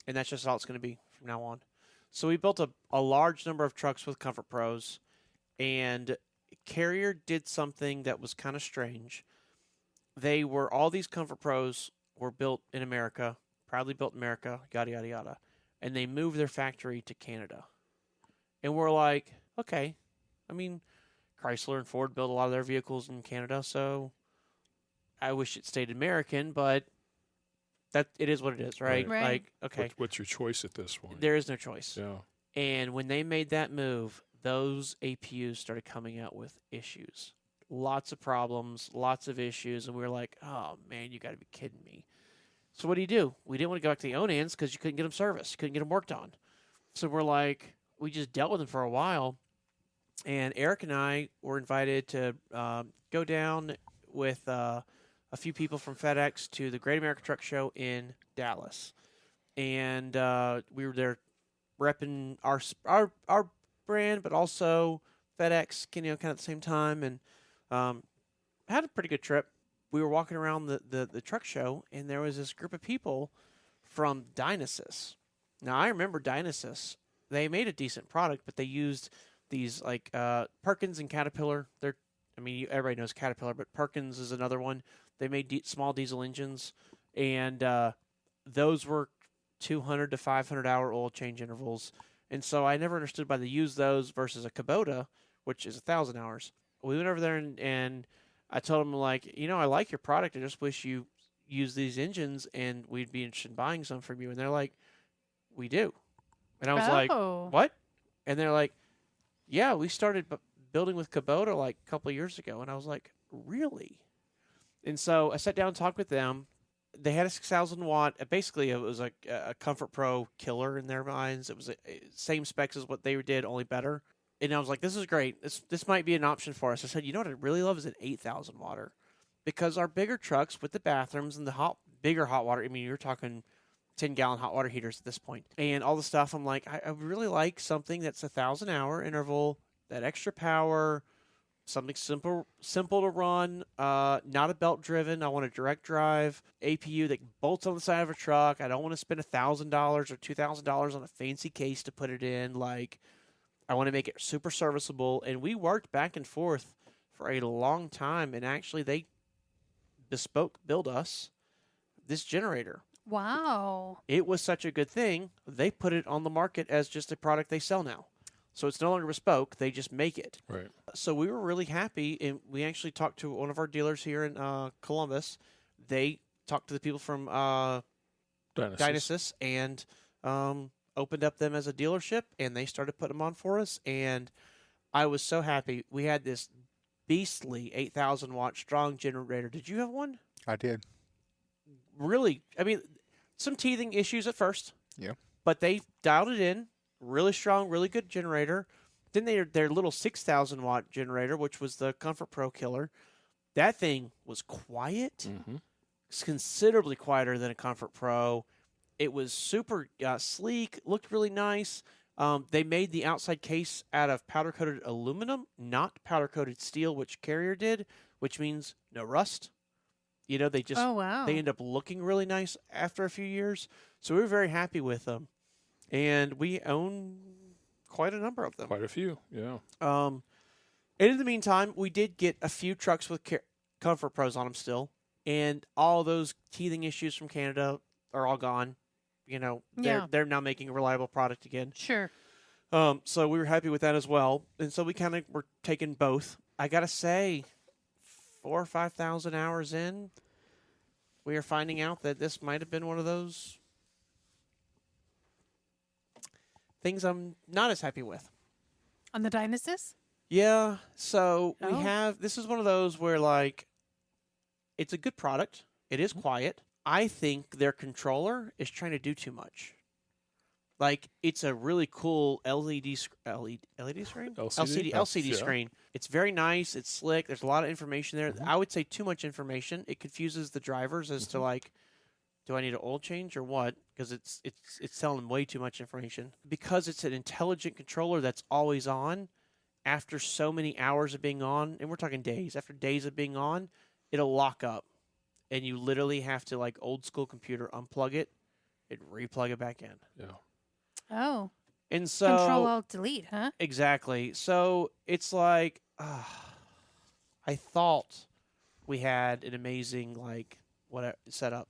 and that's just all it's going to be from now on. So we built a large number of trucks with Comfort Pros, and Carrier did something that was kind of strange. All these Comfort Pros were built in America, proudly built in America, yada, yada, yada. And they moved their factory to Canada. And we're like, okay. I mean, Chrysler and Ford build a lot of their vehicles in Canada, so I wish it stayed American, but that it is what it is, right? Right. Like, okay, What's your choice at this point? there is no choice. Yeah. And when they made that move, those APUs started coming out with issues. Lots of problems, lots of issues, and we were like, oh, man, you got to be kidding me. So what do? We didn't want to go back to the Onans because you couldn't get them serviced. You couldn't get them worked on. So we're like, we just dealt with them for a while. And Eric and I were invited to go down with a few people from FedEx to the Great American Truck Show in Dallas. And we were there repping our brand, but also FedEx, kind of at the same time. And had a pretty good trip. We were walking around the truck show, and there was this group of people from Dynasis. Now, I remember Dynasis. They made a decent product, but they used these like Perkins and Caterpillar. Everybody knows Caterpillar, but Perkins is another one. They made small diesel engines, and those were 200 to 500 hour oil change intervals. And so I never understood why they used those versus a Kubota, which is 1,000 hours. We went over there and I told them, like, I like your product. I just wish you use these engines, and we'd be interested in buying some from you. And they're like, we do. And I was like, what? And they're like, yeah, we started building with Kubota like a couple of years ago. And I was like, really? And so I sat down and talked with them. They had a 6,000 watt. Basically, it was like a Comfort Pro killer in their minds. It was same specs as what they did, only better. And I was like, this is great. This might be an option for us. I said, what I really love is an 8,000 water. Because our bigger trucks with the bathrooms and the bigger hot water, you're talking 10-gallon hot water heaters at this point. And all the stuff, I'm like, I really like something that's 1,000 hour interval, that extra power, something simple to run, not a belt driven. I want a direct drive APU that bolts on the side of a truck. I don't want to spend $1,000 or $2,000 on a fancy case to put it in. Like, I want to make it super serviceable. And we worked back and forth for a long time, and actually they bespoke build us this generator. Wow. It was such a good thing, they put it on the market as just a product they sell now. So it's no longer bespoke, they just make it. Right. So we were really happy, and we actually talked to one of our dealers here in Columbus. They talked to the people from Dynasis and opened up them as a dealership, and they started putting them on for us. And I was so happy. We had this beastly 8,000 watt strong generator. Did you have one? I did. Really, some teething issues at first. Yeah. But they dialed it in. Really strong, really good generator. Then their little 6,000 watt generator, which was the Comfort Pro killer. That thing was quiet. Mm-hmm. It's considerably quieter than a Comfort Pro. It was super sleek, looked really nice. They made the outside case out of powder-coated aluminum, not powder-coated steel, which Carrier did, which means no rust. They just they end up looking really nice after a few years. So we were very happy with them. And we own quite a number of them. Quite a few, yeah. And in the meantime, we did get a few trucks with Comfort Pros on them still. And all those teething issues from Canada are all gone. They're now making a reliable product again. Sure. So we were happy with that as well. And so we kind of were taking both. I got to say, 4,000 or 5,000 hours in, we are finding out that this might have been one of those things I'm not as happy with. On the Dynasis? Yeah, so we Oh. have, this is one of those where, like, it's a good product. It is quiet. I think their controller is trying to do too much. Like, it's a really cool LED screen? LCD Yeah. screen. It's very nice. It's slick. There's a lot of information there. Mhm. I would say too much information. It confuses the drivers as to, like, do I need an oil change or what? Because it's telling way too much information. Because it's an intelligent controller that's always on, after so many hours of being on, and we're talking days, after days of being on, it'll lock up. And you literally have to, like old school computer, unplug it and replug it back in. Yeah. Oh. And so Control Alt Delete, huh? exactly. So it's like I thought we had an amazing setup.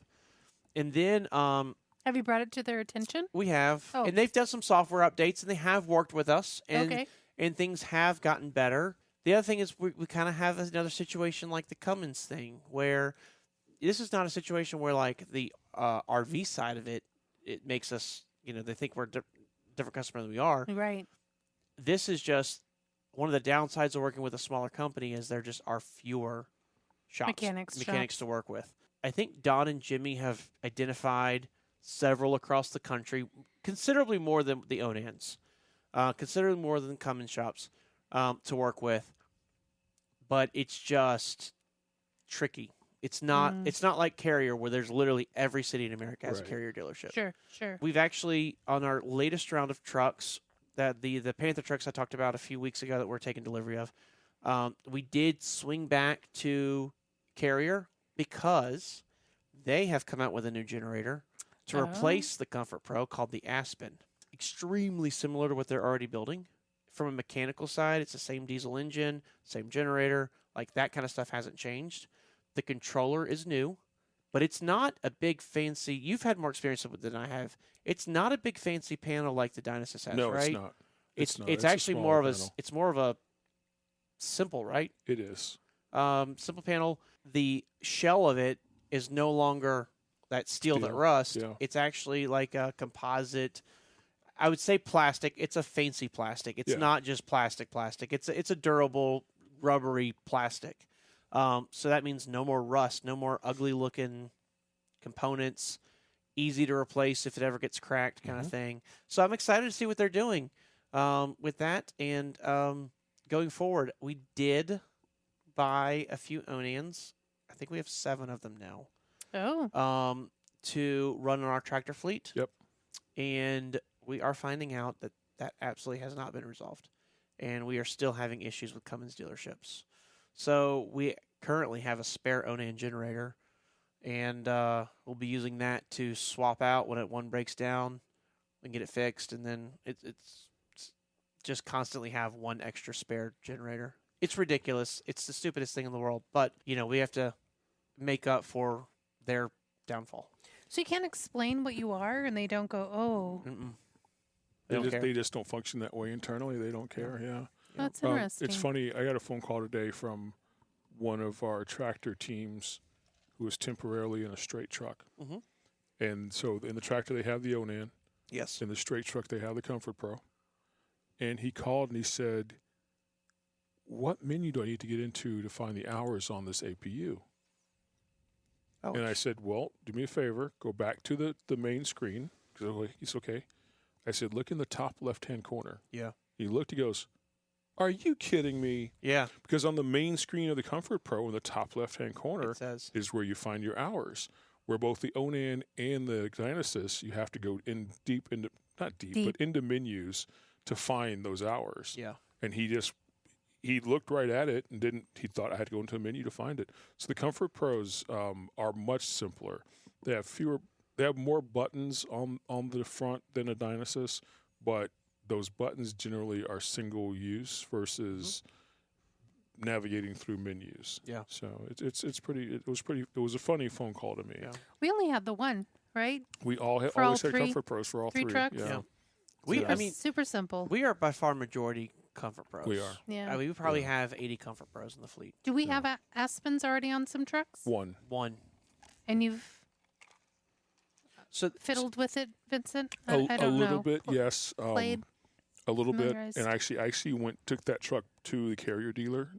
And then Have you brought it to their attention? we have, Oh. and they've done some software updates, and they have worked with us, Okay. and things have gotten better. The other thing is we kind of have another situation like the Cummins thing, where this is not a situation where, like, the RV side of it makes us, they think we're a different customer than we are. Right. This is just one of the downsides of working with a smaller company is there just are fewer Mechanics to work with. I think Don and Jimmy have identified several across the country, considerably more than the Onans, considerably more than Cummins shops to work with. But it's just tricky. It's not. It's not like Carrier, where there's literally every city in America has a Right. Carrier dealership. Sure. We've actually, on our latest round of trucks, that the Panther trucks I talked about a few weeks ago that we're taking delivery of, we did swing back to Carrier because they have come out with a new generator to replace the Comfort Pro called the Aspen. Extremely similar to what they're already building. From a mechanical side, it's the same diesel engine, same generator. Like, that kind of stuff hasn't changed. The controller is new, but it's not a big fancy. You've had more experience with it than I have. It's not a big fancy panel like the Dynasis has, No, right? it's not. It's not. it's a actually smaller more of a panel. it's more of a simple, right? It is. Simple panel. The shell of it is no longer that steel that Steel, rusts. yeah. It's actually like a composite. I would say plastic. It's a fancy plastic. It's Yeah. not just plastic. It's a durable, rubbery plastic. So that means no more rust, no more ugly looking components, easy to replace if it ever gets cracked, kind of thing. So I'm excited to see what they're doing with that. And going forward, we did buy a few Onans. I think we have 7 of them now. Oh. To run on our tractor fleet. Yep. And we are finding out that that absolutely has not been resolved. And we are still having issues with Cummins dealerships. So we currently have a spare Onan generator, and we'll be using that to swap out when one breaks down and get it fixed. And then it's just constantly have one extra spare generator. It's ridiculous. It's the stupidest thing in the world. But, we have to make up for their downfall. So you can't explain what you are, and they don't go, oh, Mm-mm. They don't care. They just don't function that way internally. They don't care. Yeah. that's interesting. It's funny. I got a phone call today from one of our tractor teams who was temporarily in a straight truck. Mhm. And so in the tractor, they have the Onan. Yes. In the straight truck, they have the Comfort Pro. And he called and he said, what menu do I need to get into to find the hours on this APU? Oh, And I said, well, do me a favor. Go back to the main screen. He's okay. I said, look in the top left-hand corner. yeah. He looked, he goes, are you kidding me? Yeah. Because on the main screen of the Comfort Pro in the top left-hand corner It says. is where you find your hours. Where both the Onan and the Dynasis, you have to go into menus to find those hours. Yeah. And he looked right at it and he thought I had to go into a menu to find it. So the Comfort Pros are much simpler. They have more buttons on the front than a Dynasis, but those buttons generally are single use versus navigating through menus. Yeah. So it was a funny phone call to me. Yeah. We only had the one, right? We all For all always had three- Comfort Pros for all three three. trucks? Yeah. Yeah. Super simple. We are by far majority Comfort Pros. We are. Yeah. We probably have 80 Comfort Pros in the fleet. Do we have Aspens already on some trucks? One. One. And you've So fiddled with it, Vincent? A I don't little know. bit, yes. Played? A little bit. Familiarized? And I actually took that truck to the carrier dealer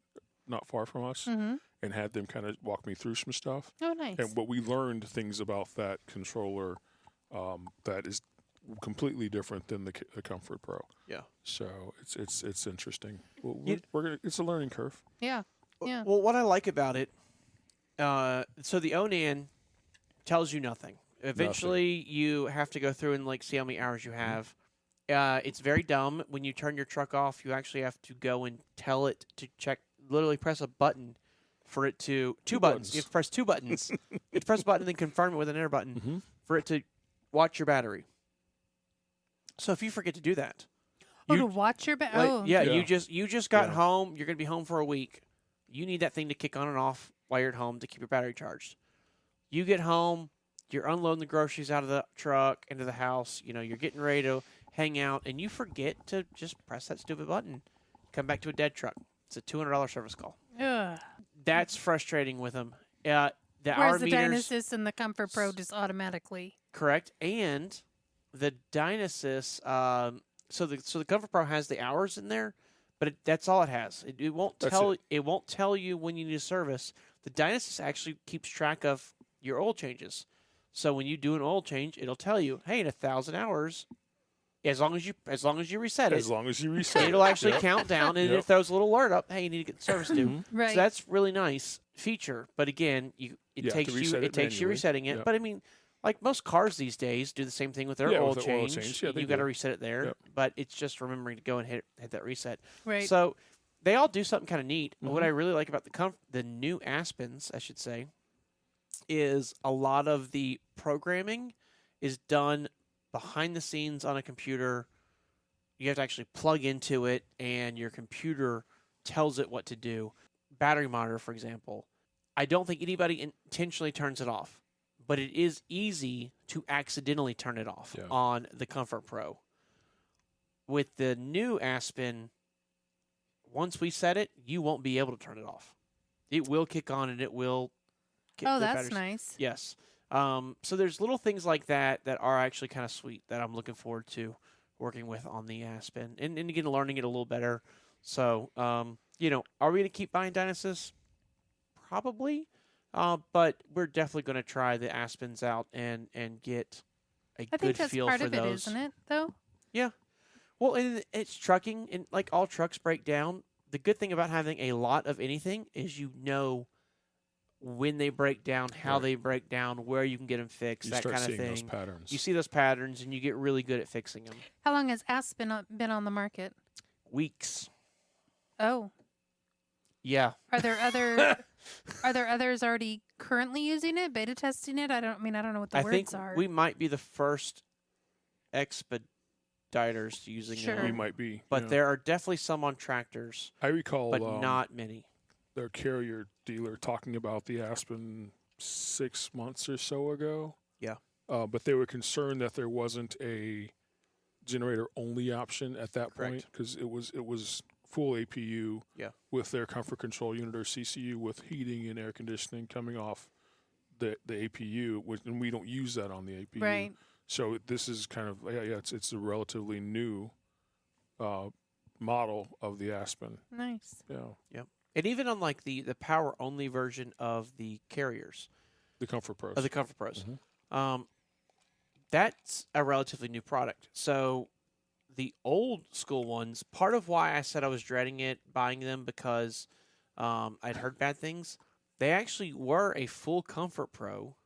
not far from us Mm-hmm. and had them kind of walk me through some stuff. Oh, nice. But we learned things about that controller that is completely different than the Comfort Pro. yeah. So it's interesting. Well, You- it's a learning curve. Yeah. Yeah. Well, what I like about it, so the Onan tells you nothing. Eventually, you have to go through and like see how many hours you have. It's very dumb. When you turn your truck off, you actually have to go and tell it to check. Literally, press a button for it to two buttons. You have to press two buttons. You have to press a button and then confirm it with an enter button Mhm. for it to watch your battery. So if you forget to do that, Oh, you- to watch your like, oh. yeah, Yeah. you just got Yeah. home. You're gonna be home for a week. You need that thing to kick on and off while you're at home to keep your battery charged. You get home, you're unloading the groceries out of the truck into the house. You know, you're getting ready to hang out, and you forget to just press that stupid button. Come back to a dead truck. It's a $200 service call. Ugh. That's frustrating with them. The hour Whereas the meters, Dynasis and the Comfort Pro just automatically. correct, and the Dynasis. So the Comfort Pro has the hours in there, but that's all it has. It won't That's tell it. it won't tell you when you need a service. The Dynasis actually keeps track of your oil changes. So when you do an oil change, it'll tell you, hey, in 1,000 hours, as long as you reset it, As long as you reset it'll actually Yep. count down, and Yep. it throws a little alert up. Hey, you need to get the service due. Mhm. Right. So that's really nice feature. But again, it You have to takes you reset it manually. resetting it. Yep. But I mean, like most cars these days do the same thing with their Yeah, oil with their oil change. change. Yeah, they you got to do. reset it there. Yep. But it's just remembering to go and hit that reset. Right. So they all do something kind of neat. What Mhm. I really like about the new Aspens, I should say, is a lot of the programming is done behind the scenes on a computer. You have to actually plug into it, and your computer tells it what to do. Battery monitor, for example. I don't think anybody intentionally turns it off, but it is easy to accidentally turn it off Yeah. on the Comfort Pro. With the new Aspen, once we set it, you won't be able to turn it off. It will kick on, and it will. Oh, the that's batteries- nice. Yes. So there's little things like that are actually kind of sweet that I'm looking forward to working with on the Aspen and again learning it a little better. So are we going to keep buying Dynasis? Probably, but we're definitely going to try the Aspens out and get a I good think that's feel part for of those. it, isn't it? Though. Well, and it's trucking, and like all trucks break down. The good thing about having a lot of anything is when they break down, how Right. they break down, where you can get them fixed, You that start kind of seeing those thing. patterns. You see those patterns, and you get really good at fixing them. How long has Aspen been on the market? Weeks. Oh, Yeah. are there others already currently using it, beta testing it? I don't know what the I words think are. we might be the first expediters using Sure. we them. might be. But yeah. there are definitely some on tractors, I recall but not many. their carrier dealer talking about the Aspen 6 months or so ago. Yeah. But they were concerned that there wasn't a generator only option at that point Correct. because it was full APU Yeah. with their comfort control unit or CCU with heating and air conditioning coming off the APU, and we don't use that on the APU. Right. So this is kind of it's a relatively new model of the Aspen. Nice. Yeah, And even on like the power only version of the carriers, the Comfort Pros. of the Comfort Pros, Mhm. that's a relatively new product. So the old school ones, part of why I said I was dreading buying them because I'd heard bad things. They actually were a full Comfort Pro,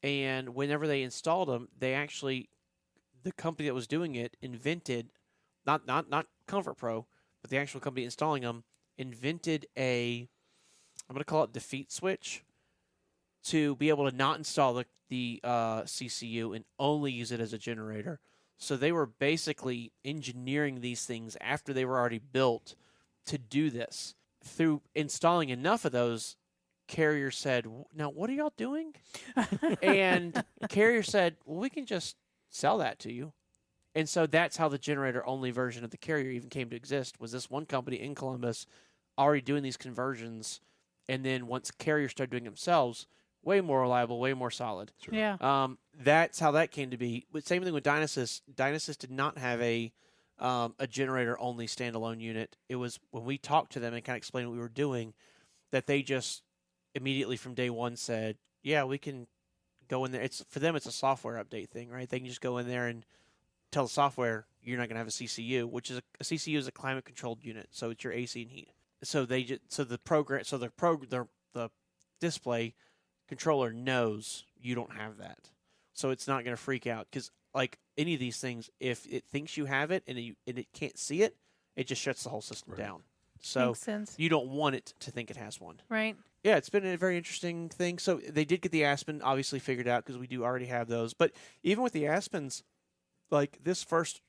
and whenever they installed them, the company that was doing it invented, not Comfort Pro, but the actual company installing them invented I'm going to call it defeat switch, to be able to not install the CCU and only use it as a generator. So they were basically engineering these things after they were already built to do this. Through installing enough of those, Carrier said, now what are y'all doing? And Carrier said, well, we can just sell that to you. And so that's how the generator-only version of the Carrier even came to exist, was this one company in Columbus already doing these conversions. And then once Carrier started doing it themselves, way more reliable, way more solid. Yeah. That's how that came to be. But same thing with Dynasys. Dynasys did not have a generator only standalone unit. It was when we talked to them and kind of explained what we were doing that they just immediately from day one said, "Yeah, we can go in there." It's for them. It's a software update thing, right? They can just go in there and tell the software you're not going to have a CCU, which is a CCU is a climate controlled unit, so it's your AC and heat. So the display controller knows you don't have that, so it's not going to freak out because like any of these things, if it thinks you have it and it can't see it, it just shuts the whole system down. So Makes sense. you don't want it to think it has one. Right. Yeah, it's been a very interesting thing. So they did get the Aspen obviously figured out because we do already have those. But even with the Aspens, like this first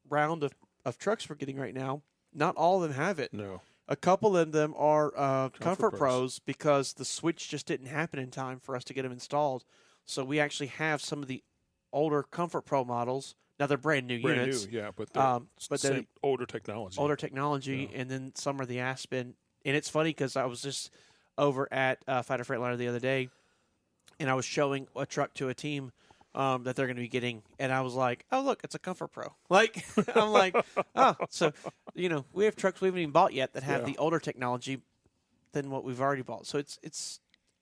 round of trucks we're getting right now, not all of them have it. No. A couple of them are Comfort Pros. Pros because the switch just didn't happen in time for us to get them installed. So we actually have some of the older Comfort Pro models. Now they're brand new units. Yeah, but they're same older technology. Older technology, and then some are the Aspen. And it's funny because I was just over at Fighter Freightliner the other day, and I was showing a truck to a team that they're going to be getting, and I was like, "Oh, look, it's a Comfort Pro." Like, I'm like, "Oh, so we have trucks we haven't even bought yet that have the older technology than what we've already bought." So it's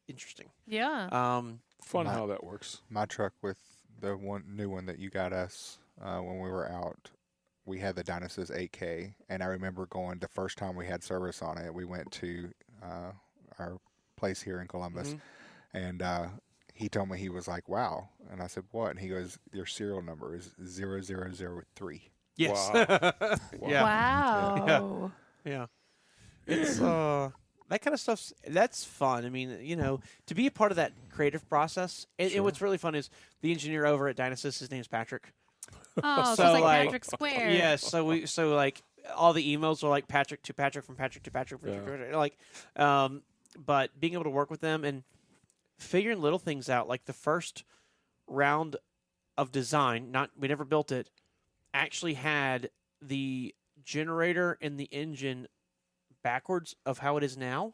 interesting. Yeah. Fun how that works. My truck with the new one that you got us when we were out, we had the Dynasys 8K, and I remember going the first time we had service on it. We went to our place here in Columbus, and he told me, he was like, "Wow," and I said, "What?" And he goes, "Your serial number is 0003." Yes. Wow. Yeah. Wow. Yeah. It's that kind of stuff's that's fun. I mean, to be a part of that creative process. And what's really fun is the engineer over at Dynasys, his name's Patrick. Oh, So, so like like- Patrick Square. Yes, so like all the emails are like Patrick to Patrick from Patrick to Patrick, like but being able to work with them and figuring little things out, like the first round of design, we never built it, actually had the generator and the engine backwards of how it is now.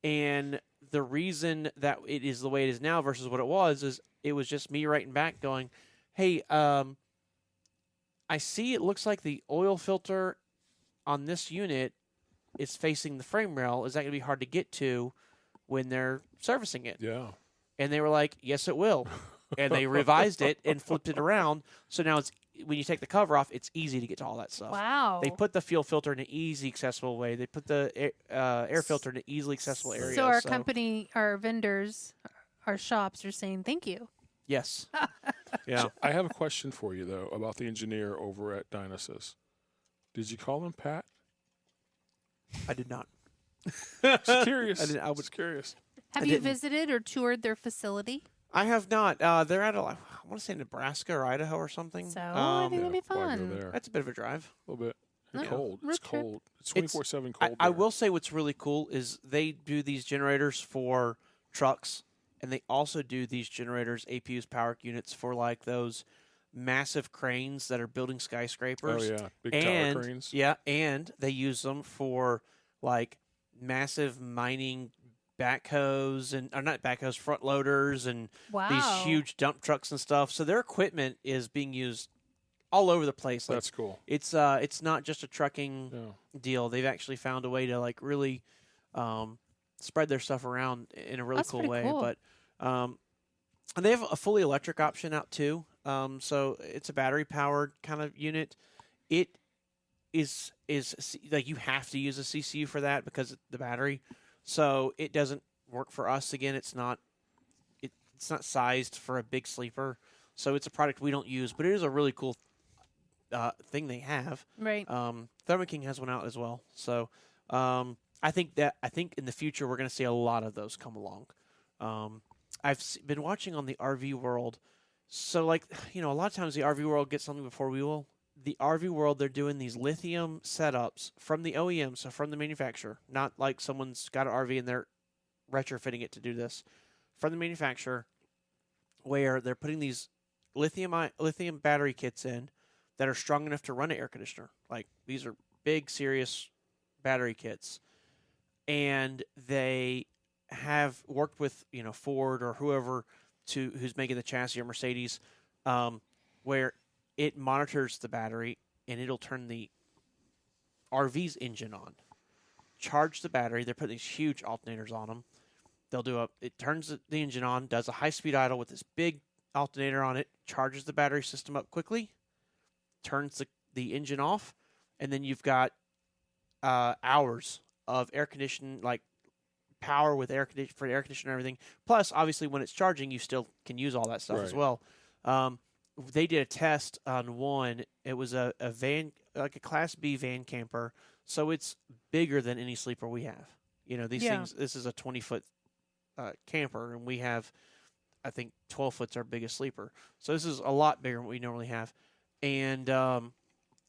And the reason that it is the way it is now versus what it was is it was just me writing back going, "Hey, I see it looks like the oil filter on this unit is facing the frame rail. Is that going to be hard to get to when they're servicing it?" Yeah. And they were like, "Yes, it will." And they revised it and flipped it around. So now when you take the cover off, it's easy to get to all that stuff. Wow. They put the fuel filter in an easy, accessible way. They put the air filter in an easily accessible area. So our company, our vendors, our shops are saying thank you. Yes. Yeah. So I have a question for you, though, about the engineer over at Dynasys. Did you call him Pat? I did not. Just curious. I was curious. Have I you didn't. visited or toured their facility? I have not. They're at, I want to say Nebraska or Idaho or something. So I think it'll be Why go fun. there? That's a bit of a drive. A little bit. It's Yeah. cold. Road It's trip. cold. It's 24/7 I, cold. I there. will say what's really cool is they do these generators for trucks, and they also do these generators, APUs, power units for like those massive cranes that are building skyscrapers. Oh, yeah. Big and tower cranes. yeah, and they use them for like massive mining backhoes and or not backhoes, front loaders and Wow. these huge dump trucks and stuff. So their equipment is being used all over the place. Like, That's cool. it's not just a trucking Yeah. deal. They've actually found a way to like really spread their stuff around in a really That's cool pretty way. cool. But and they have a fully electric option out too. So it's a battery powered kind of unit. It is like you have to use a CCU for that because of the battery. So it doesn't work for us. Again, it's not sized for a big sleeper. So it's a product we don't use, but it is a really cool thing they have. Right. Thermo King has one out as well. So I think in the future we're going to see a lot of those come along. I've been watching on the RV World. So like a lot of times the RV World gets something before we will. The RV World, they're doing these lithium setups from the OEM, so from the manufacturer, not like someone's got an RV and they're retrofitting it to do this. From the manufacturer, where they're putting these lithium battery kits in that are strong enough to run an air conditioner. Like these are big, serious battery kits, and they have worked with Ford or whoever who's making the chassis or Mercedes, where it monitors the battery and it'll turn the RV's engine on, charge the battery. They're putting these huge alternators on them. It turns the engine on, does a high-speed idle with this big alternator on it, charges the battery system up quickly, turns the engine off, and then you've got hours of air conditioning, like power with air conditioning and everything. Plus, obviously, when it's charging, you still can use all that stuff as well. They did a test on one. It was a van, like a Class B van camper, so it's bigger than any sleeper we have. These things. This is a 20-foot camper, and we have, I think, 12 foot's our biggest sleeper. So this is a lot bigger than what we normally have. And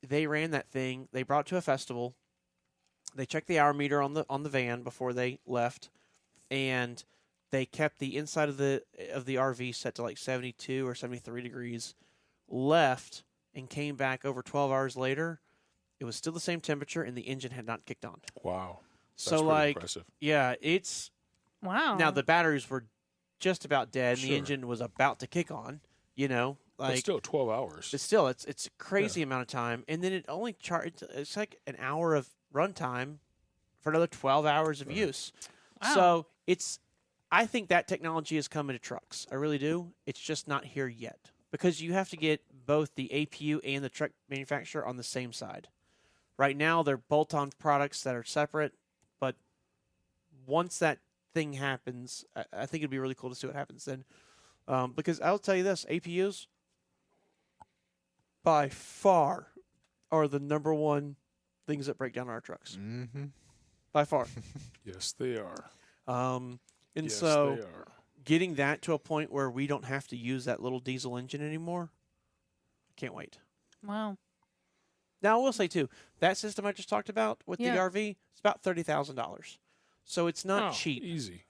they ran that thing. They brought it to a festival. They checked the hour meter on the van before they left, and they kept the inside of the RV set to like 72 or 73 degrees. Left and came back over 12 hours later. It was still the same temperature, and the engine had not kicked on. Wow. That's pretty impressive. Yeah, it's Wow. now the batteries were just about dead, and the engine was about to kick on. But still 12 hours. But still, it's a crazy amount of time, and then it only it's like an hour of runtime for another 12 hours of use. Wow. So I think that technology is coming to trucks. I really do. It's just not here yet because you have to get both the APU and the truck manufacturer on the same side. Right now, they're bolt-on products that are separate, but once that thing happens, I think it'd be really cool to see what happens then. Because I'll tell you this, APUs by far are the number one things that break down our trucks. Mm-hmm. By far. Yes, they are. And yes, so they are. getting that to a point where we don't have to use that little diesel engine anymore, can't wait. Wow. Now, I will say, too, that system I just talked about with the Yeah. RV, it's about $30,000. So it's not cheap. Easy.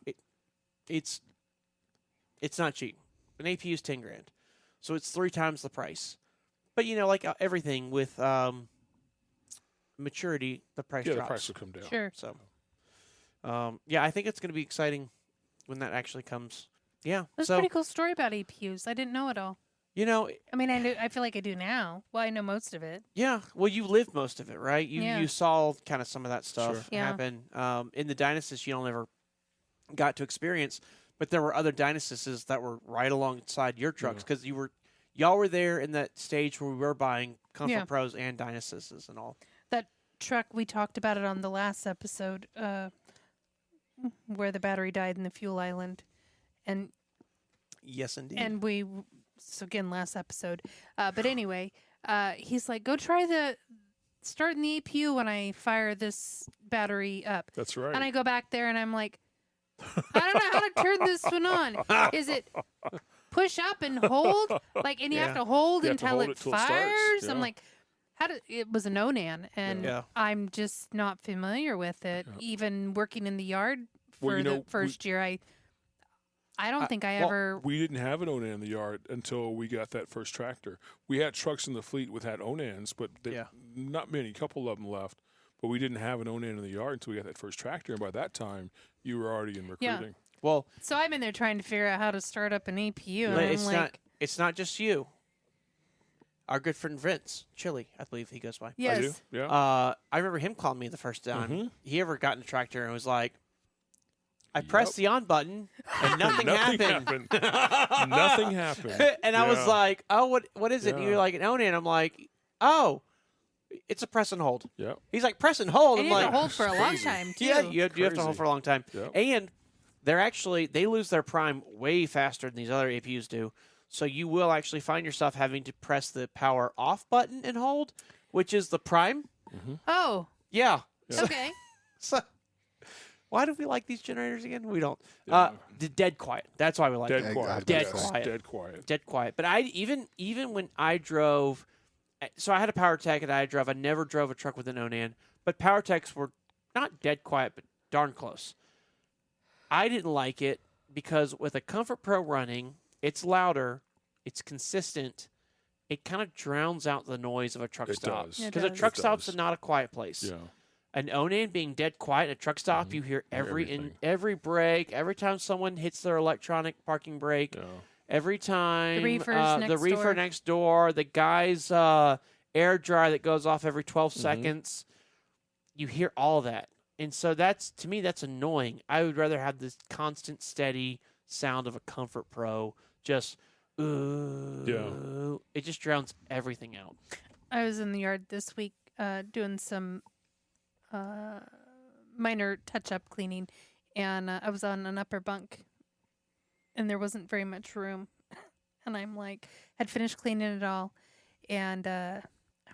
It's not cheap. An APU is $10,000. So it's 3 times the price. But, like everything with maturity, the price drops. The price will come down. Sure. So, I think it's going to be exciting when that actually comes. Yeah. That's a pretty cool story about APUs. I didn't know it all. I mean, I feel like I do now. Well, I know most of it. Yeah. Well, you lived most of it, right? You saw kind of some of that stuff Sure. Yeah. happen. In the Dynasis, you never got to experience, but there were other Dynasises that were right alongside your trucks because y'all were there in that stage where we were buying Comfort Pros and Dynasises and all. That truck, we talked about it on the last episode, where the battery died in the fuel island, and Yes, indeed. and so again, last episode. But anyway, he's like, go try starting the APU when I fire this battery up. That's right. And I go back there and I'm like, I don't know how to turn this one on. Is it push up and hold? And you have to hold You have to until hold it it till it starts. fires? Yeah. I'm like, it was an Onan, and Yeah. I'm just not familiar with it. Yeah. Even working in the yard Well, for the first year, I don't think I ever. We didn't have an Onan in the yard until we got that first tractor. We had trucks in the fleet with had Onans, but not many. A couple of them left. But we didn't have an Onan in the yard until we got that first tractor. And by that time, you were already in recruiting. Well, So I'm in there trying to figure out how to start up an APU, and but I'm it's not just you. Our good friend Vince Chilly, I believe he goes by. yes. I do? Yeah. I remember him calling me the first time Mhm. he ever got in a tractor and was like, I pressed the on button and nothing happened. Nothing happened. And I was Yeah. like, oh, what is it? And Yeah. you're like, an Onan. I'm like, oh, it's a press and hold. Yeah. He's like, press and hold. And I'm you have like, to hold for a long crazy. time too. yeah, you have to Crazy. hold for a long time. Yep. And they lose their prime way faster than these other APUs do. So you will actually find yourself having to press the power off button and hold, which is the prime. Oh, Yeah. Yeah. okay. So why do we like these generators again? We don't. Yeah. Dead quiet. That's why we like Dead them. quiet. Dead yes. quiet. Dead quiet. Dead quiet. But I even when I drove, so I had a PowerTech and I drove. I never drove a truck with an Onan, but PowerTechs were not dead quiet, but darn close. I didn't like it because with a Comfort Pro running, it's louder, it's consistent. It kind of drowns out the noise of a truck It stop does. It because a does. truck It stop's does. not a quiet place. Yeah. an Onan being dead quiet at a truck stop, you hear Everything. every brake, every time someone hits their electronic parking brake, Yeah. every time reefers the next reefer door. next door, the guy's air dryer that goes off every 12 seconds. You hear all that. And so to me, that's annoying. I would rather have this constant, steady sound of a Comfort Pro. Just, ooh. It just drowns everything out. I was in the yard this week doing some minor touch-up cleaning, and I was on an upper bunk, and there wasn't very much room. And I'm like, had finished cleaning it all, and I'm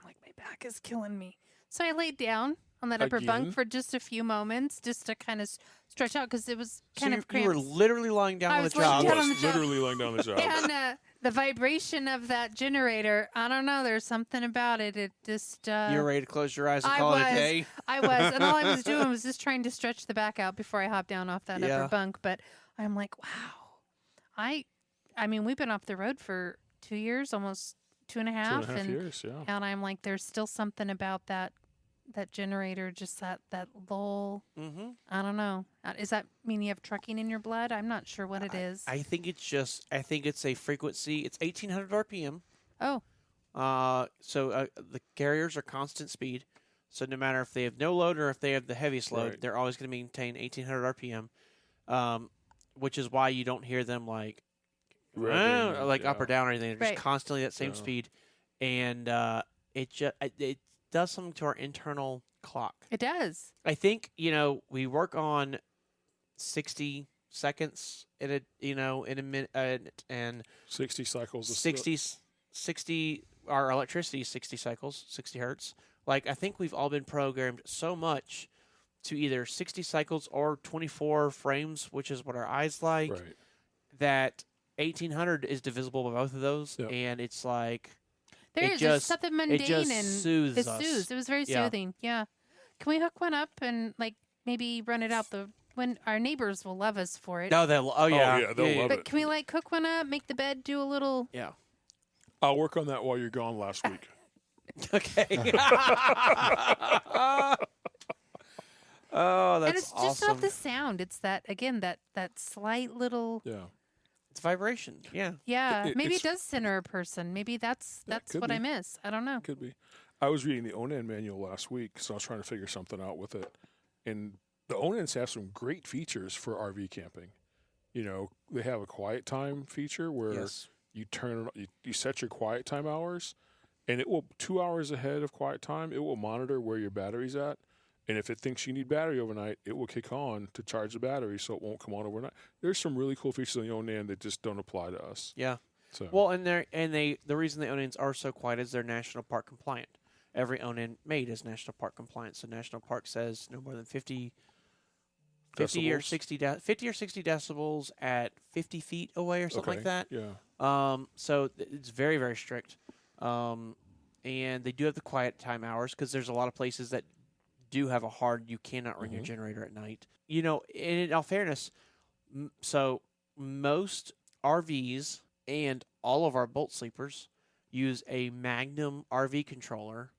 like, my back is killing me. So I laid down on that upper Again? bunk for just a few moments, just to kind of stretch out, because it was So kind you of cramped. were literally lying down I on the was laying job. down I on was the job. literally laying down the job. And the vibration of that generator, I don't know, there's something about it. It just... You were ready to close your eyes and I call it a was. day? I was. And all I was doing was just trying to stretch the back out before I hopped down off that Yeah. upper bunk. But I'm like, wow. I mean, we've been off the road for 2 years, almost 2.5. 2.5 years, yeah. And I'm like, there's still something about that generator, just that lull. Mm-hmm. I don't know. Does that mean you have trucking in your blood? I'm not sure what it is. I think it's a frequency. It's 1,800 RPM. Oh, So the carriers are constant speed. So no matter if they have no load or if they have the heaviest load, Right. they're always going to maintain 1,800 RPM, which is why you don't hear them like Revving and- like up or yeah. down or anything. They're Right. just constantly at same Yeah. speed, and it does something to our internal clock. it does. I think we work on 60 seconds in a minute, and 60 cycles. of 60 our electricity is 60 cycles, 60 hertz. Like I think we've all been programmed so much to either 60 cycles or 24 frames, which is what our eyes like, Right. that 1,800 is divisible by both of those, Yep. and it's like There's just- just something mundane just and soothes it us. soothes. It was very Yeah. soothing. Yeah. Can we hook one up and like maybe run it out when our neighbors will love us for it? no, yeah, yeah, they'll love But it. can we like cook one up, make the bed do a little? Yeah. I'll work on that while you're gone last week. Okay. Oh, that's And it's just awesome. not the sound. It's that again that slight little. Yeah. It's vibration. Yeah. Yeah, maybe it it's- does center a person. Maybe that's could what I be. miss. I don't know. Could be. I was reading the Onan manual last week, so I was trying to figure something out with it. And the Onans have some great features for RV camping. They have a quiet time feature where Yes. you set your quiet time hours, and it will 2 hours ahead of quiet time. It will monitor where your battery's at, and if it thinks you need battery overnight, it will kick on to charge the battery, so it won't come on overnight. There's some really cool features in the Onan that just don't apply to us. Yeah. So Well, the reason the Onans are so quiet is they're national park compliant. Every Onan made is national park compliant. So national park says no more than 50 or Decibels? 60 50 or 60 decibels at 50 feet away or something like that. Yeah. So it's very, very strict. And they do have the quiet time hours because there's a lot of places that do have a hard, you cannot run your generator at night. In all fairness, so most RVs and all of our bolt sleepers use a Magnum RV controller,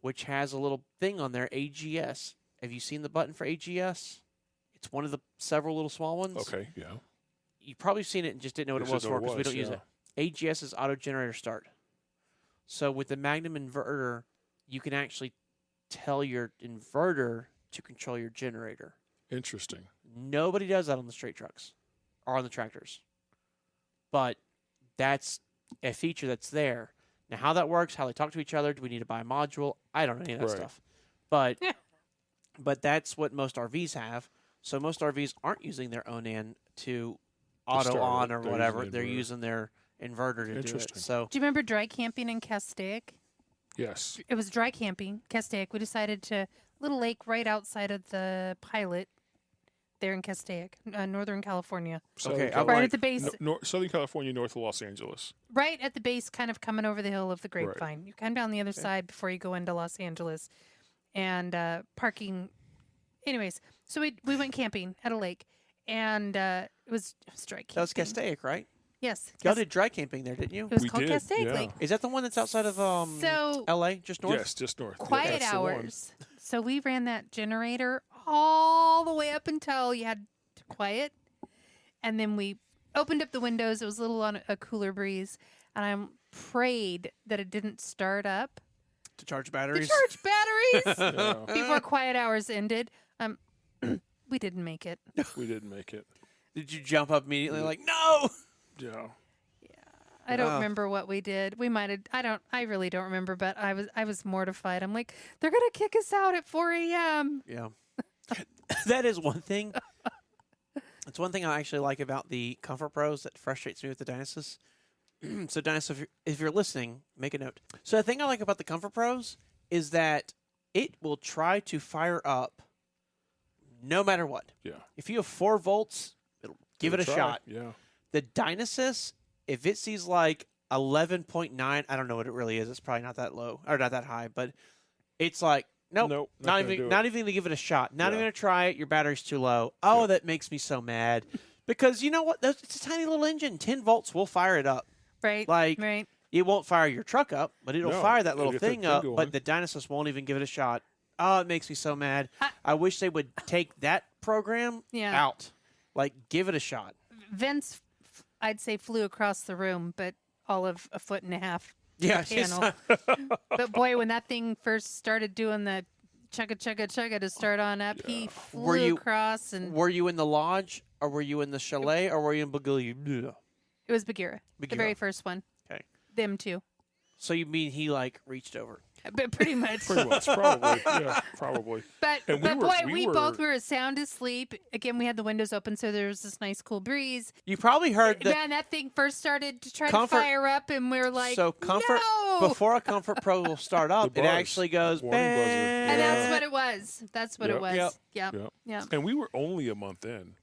which has a little thing on there, AGS. Have you seen the button for AGS? It's one of the several little small ones. Okay. Yeah. You've probably seen it and just didn't know what it Just was didn't know for what because we it don't was, use it. AGS is auto generator start. So with the Magnum inverter, you can actually tell your inverter to control your generator. Interesting. Nobody does that on the straight trucks or on the tractors. But that's a feature that's there. Now, how that works, how they talk to each other, do we need to buy a module? I don't know any of that Right. stuff. But that's what most RVs have. So most RVs aren't using their Onan to auto start on it. or They're whatever. using the They're inverter. using their inverter to do it. Interesting. So Do you remember dry camping in Castaic? Yes. It was dry camping, Castaic. We decided to little lake right outside of the pilot there in Castaic, Northern California. Okay, Cal- I'm Right like- at the base, Southern California, north of Los Angeles. right at the base, kind of coming over the hill of the Grapevine. You come down the other side before you go into Los Angeles, and parking. Anyways, so we went camping at a lake, and it was dry camping. that was Castaic, right? Yes, Y'all did dry camping there, didn't you? it was We called did, Castaic yeah. Lake. Is that the one that's outside of So LA, just north? Yes, just north. Yeah, quiet that's the one. hours. So we ran that generator all the way up until you had to quiet. And then we opened up the windows. It was a little on a cooler breeze. And I prayed that it didn't start up. To charge To batteries. charge batteries Yeah, before quiet hours ended. We didn't make it. we didn't make it. Did you jump up immediately like, no? Yeah. I don't Wow. remember what we did. We might have. I really don't remember. But I was mortified. I'm like, they're gonna kick us out at 4 a.m. Yeah. That is one thing. It's one thing I actually like about the Comfort Pros that frustrates me with the Dynasis. So, Dynasis, if you're listening, make a note. So, the thing I like about the Comfort Pros is that it will try to fire up no matter what. Yeah. If you have 4 volts, it'll give it a Try. shot. Yeah. The Dynasis, if it sees like 11.9, I don't know what it really is. It's probably not that low or not that high, but it's like, nope, Nope, not gonna do even it. not even going to give it a shot. Not Yeah. even going to try it. Your battery's too low. Oh, Yeah. that makes me so mad. Because you know what? It's a tiny little engine. 10 volts will fire it up. Right. Like, right. it won't fire your truck up, but it'll No, fire that it'll little get that thing thing up. going. But the Dynasis won't even give it a shot. Oh, it makes me so mad. I wish they would take that program Yeah. out. Like, give it a shot. Vince, I'd say, flew across the room, but all of a foot and a half. Yeah, Panel. But boy, when that thing first started doing the chugga chugga chugga to start on up, he flew Were you- across, and Were you in the lodge, or were you in the chalet, or were you in Bagheera? it was Bagheera, the Bagheera. very first one. Okay. Them too, So you mean he like reached over? but pretty much. Pretty much. Probably. Yeah. Probably. But And we but were- boy, we we both were- were sound asleep. Again, we had the windows open, so there was this nice cool breeze. You probably heard that. Man, that thing first started to try Comfort- to fire up, and we were like, So Comfort no! before a Comfort Pro will start up, The it buzz. actually goes Warning buzzer. bang. And that's Yeah. what it was. That's what Yep. it was. Yep. Yep. Yep. Yep. And we were only a month in.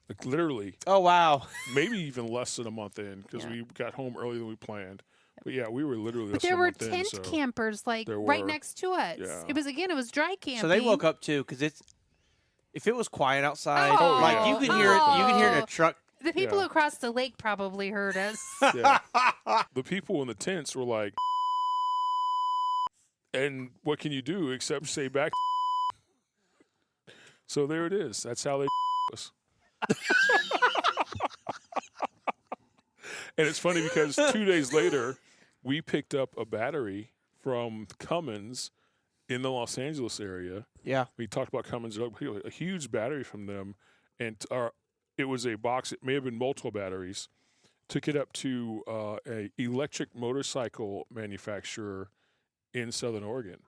Like literally, Oh wow! maybe even less than a month in because Yeah. we got home earlier than we planned. But yeah, we were literally But less than there a were month in, tent so campers like there right were. next to us. Yeah. It was dry camping. So they woke up too because it's if it was quiet outside, Oh, like you could hear it. You could hear it in oh. a truck. The people Yeah. across the lake probably heard us. yeah. The people in the tents were like, and what can you do except say back? So there it is. That's how they us. And it's funny because 2 days later, we picked up a battery from Cummins in the Los Angeles area. Yeah. We talked about Cummins, a huge battery from them, and it was a box. It may have been multiple batteries. Took it up to a electric motorcycle manufacturer in Southern Oregon,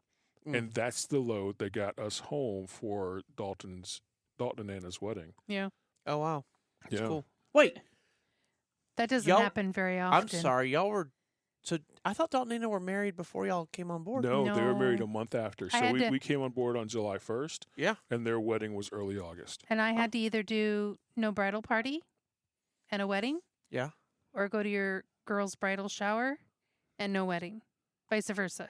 and that's the load that got us home for Dalton and Anna's wedding. Yeah. Oh wow. That's Yeah. cool. Wait, That doesn't Y'all- happen very often. I'm sorry. Y'all were. So I thought Dalton and Anna were married before y'all came on board. No, they were married No. a month after. I So had to- we came on board on July 1st, Yeah. and their wedding was early August. And I had to either do no bridal party and a wedding, Yeah. or go to your girl's bridal shower and no wedding, vice versa.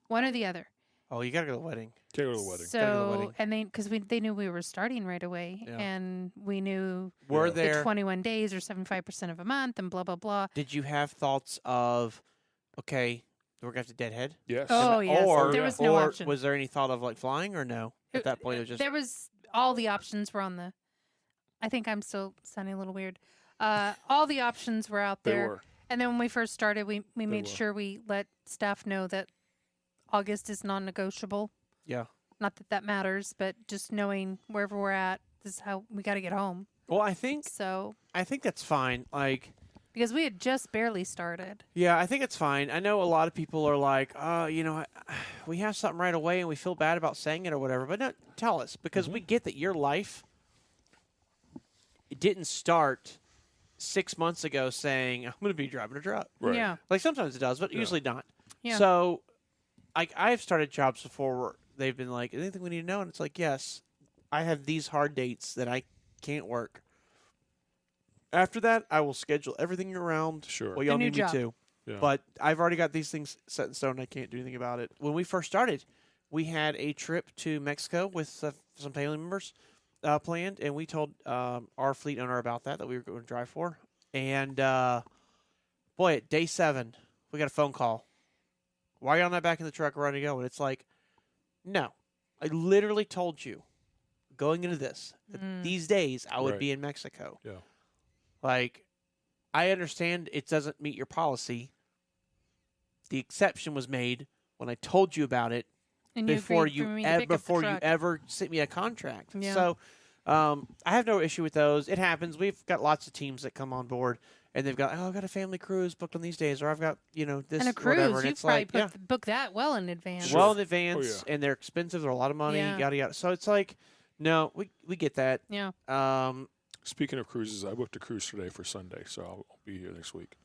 One or the other. Oh, you gotta go to the wedding. Can't go to the wedding. Gotta go to the So, wedding. and they knew we were starting right away, Yeah. and we knew Were Yeah. the there? 21 days or 75% of a month, and blah blah blah. Did you have thoughts of, okay, we're gonna have to deadhead? Yes. Oh, yes. Or There was no or option. was there any thought of like flying or no? At that point, it was just There was all the options were on the. I think I'm still sounding a little weird. All the options were out They there, were. and then when we first started, we made were. sure we let staff know that August is non-negotiable. yeah. Not that that matters, but just knowing wherever we're at, this is how we got to get home. Well, I think So that's fine. Like, because we had just barely started. yeah, I think it's fine. I know a lot of people are like, we have something right away and we feel bad about saying it or whatever. But no, tell us because we get that your life it didn't start 6 months ago saying I'm going to be driving a truck. Right. Yeah, Like sometimes it does, but Yeah. usually not. yeah. So, I've started jobs before where they've been like, anything we need to know? And it's like, yes, I have these hard dates that I can't work. After that, I will schedule everything around Sure. what y'all new need job. me to. Yeah. But I've already got these things set in stone. And I can't do anything about it. When we first started, we had a trip to Mexico with some family members planned, and we told our fleet owner about that we were going to drive for. And boy, at day 7, we got a phone call. Why are you on that back in the truck ready to go? And it's like, no, I literally told you going into this that these days I would Right. be in Mexico. Yeah. Like, I understand it doesn't meet your policy. The exception was made when I told you about it And before agreed you for me to pick up the before you truck. ever sent me a contract. Yeah. So I have no issue with those. It happens. We've got lots of teams that come on board and they've got, I've got a family cruise booked on these days, or I've got, this And a or cruise, whatever. And you it's probably like, book that well in advance. Sure. well in advance, yeah. and they're expensive. They're a lot of money. Yeah. Yada yada. So it's like, no, we get that. Yeah. Speaking of cruises, I booked a cruise today for Sunday, so I'll be here next week.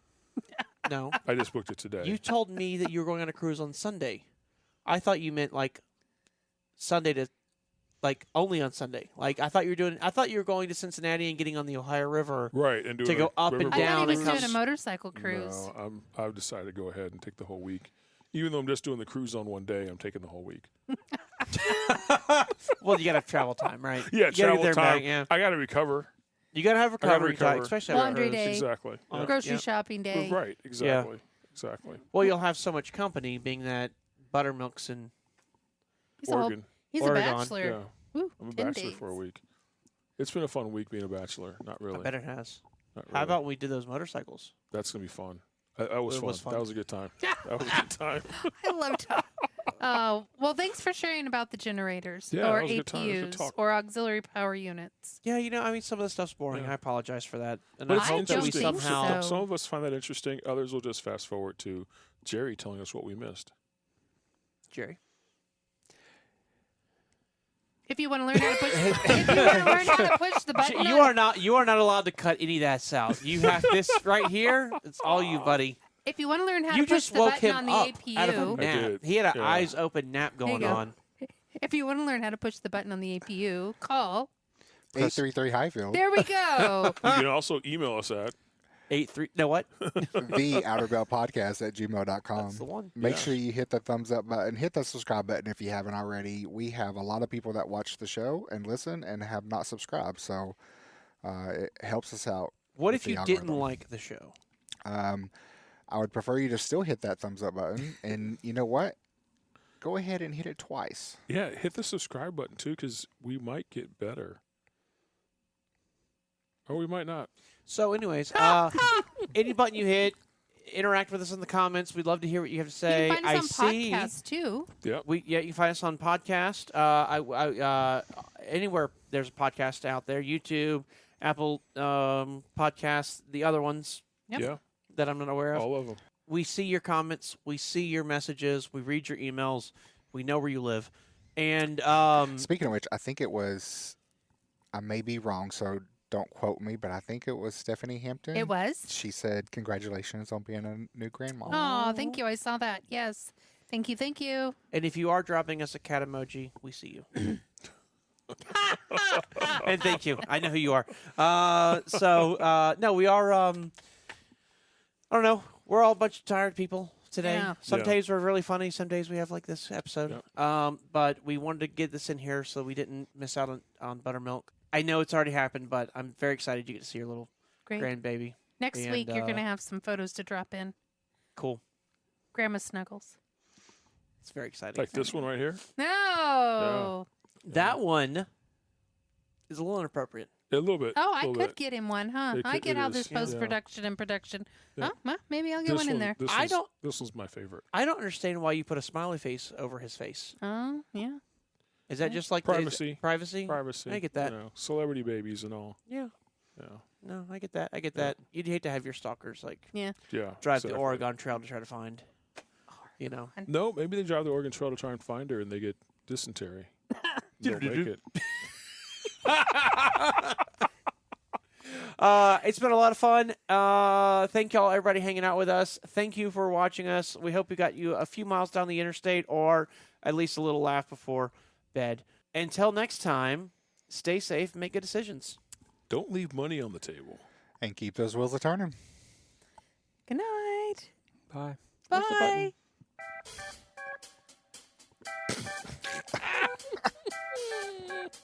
No, I just booked it today. you told me that you were going on a cruise on Sunday. I thought you meant like Sunday to, like only on Sunday. Like I thought you were going to Cincinnati and getting on the Ohio River. right, and doing to go a up and river I boat down thought he was and doing come- a motorcycle cruise. No, I've decided to go ahead and take the whole week. Even though I'm just doing the cruise on one day, I'm taking the whole week. Well, you got to have travel time, right? Yeah, you gotta travel get there time. back, yeah. I got to recover. You got to have gotta recovery time, recover. especially on a Laundry cruise. day. Exactly. Yeah. Grocery Yeah. shopping day. Right. Exactly. Exactly. Well, you'll have so much company, being that Buttermilk's in He's, a, whole, Oregon. he's Oregon. a bachelor. Yeah. Woo, I'm a 10 bachelor days. for a week. It's been a fun week being a bachelor. Not really. I bet it has. Not How really. about when we did those motorcycles? That's gonna be fun. That was It fun. was fun. That was a good time. That was a good time. I love talk. Well, thanks for sharing about the generators Yeah, or that was a good time. It was a good APUs talk. or auxiliary power units. Yeah, some of the stuff's boring. Yeah. I apologize for that. And But I it's hope that we interesting. somehow. so. Some of us find that interesting. Others will just fast forward to Jerry telling us what we missed. Jerry. If you want to learn how to push, if you want to learn how to push the button, You are not allowed to cut any of that out. You have this right here. It's all you, buddy. If you want to learn how You to push just the woke button him on the up out of a APU, I nap. did. He had an Yeah. eyes open nap going go. on. if you want to learn how to push the button on the APU, call. 833 Hyfield, There we go. You can also email us at 8-3. No, what? the Outer Bell Podcast at gmail.com. That's the one. Make Yeah. sure you hit the thumbs up button, hit the subscribe button if you haven't already. We have a lot of people that watch the show and listen and have not subscribed, so it helps us out. What with if the you didn't algorithm. like the show? I would prefer you to still hit that thumbs up button, and you know what? Go ahead and hit it twice. yeah, hit the subscribe button too, because we might get better, or we might not. So, anyways, any button you hit, interact with us in the comments. We'd love to hear what you have to say. You can I find us on see. podcasts too. Yeah, You can find us on podcast. Anywhere there's a podcast out there, YouTube, Apple Podcasts, the other ones Yep. yeah, that I'm not aware of. all of them. We see your comments. We see your messages. We read your emails. We know where you live. And Speaking of which, I think it was, I may be wrong, so don't quote me, but I think it was Stephanie Hampton. It was. She said, "Congratulations on being a new grandma." Oh, thank you. I saw that. Yes. Thank you. Thank you. and if you are dropping us a cat emoji, we see you. And thank you. I know who you are. No, we are. I don't know. We're all a bunch of tired people today. Yeah. Some Yeah. days we're really funny. Some days we have like this episode. Yep. But we wanted to get this in here so we didn't miss out on Buttermilk. I know it's already happened, but I'm very excited you get to see your little Great. grandbaby. Next and, week, you're going to have some photos to drop in. Cool. Grandma Snuggles. It's very exciting. Like this one right here. No. That one is a little inappropriate. A little bit. Oh, a I little could bit. get him one, huh? It I could- get it how is. this Yeah. post-production and production. Yeah. Oh, well, maybe I'll get This one in there. This I one's- don't- This one's my favorite. I don't understand why you put a smiley face over his face. Oh, yeah. Is that just like Privacy. Privacy. Privacy. I get that. You know, celebrity babies and all. Yeah. Yeah. No, I get that. I get that. You'd hate to have your stalkers like Yeah. drive the exactly. Oregon Trail to try to find. You know. No, maybe they drive the Oregon Trail to try and find her, and they get dysentery. Don't make it. It's been a lot of fun. Thank y'all, everybody hanging out with us. Thank you for watching us. We hope we got you a few miles down the interstate or at least a little laugh before bed. Until next time, stay safe and make good decisions. Don't leave money on the table. And keep those wheels a turning. Good night. Bye. Push the button. Bye.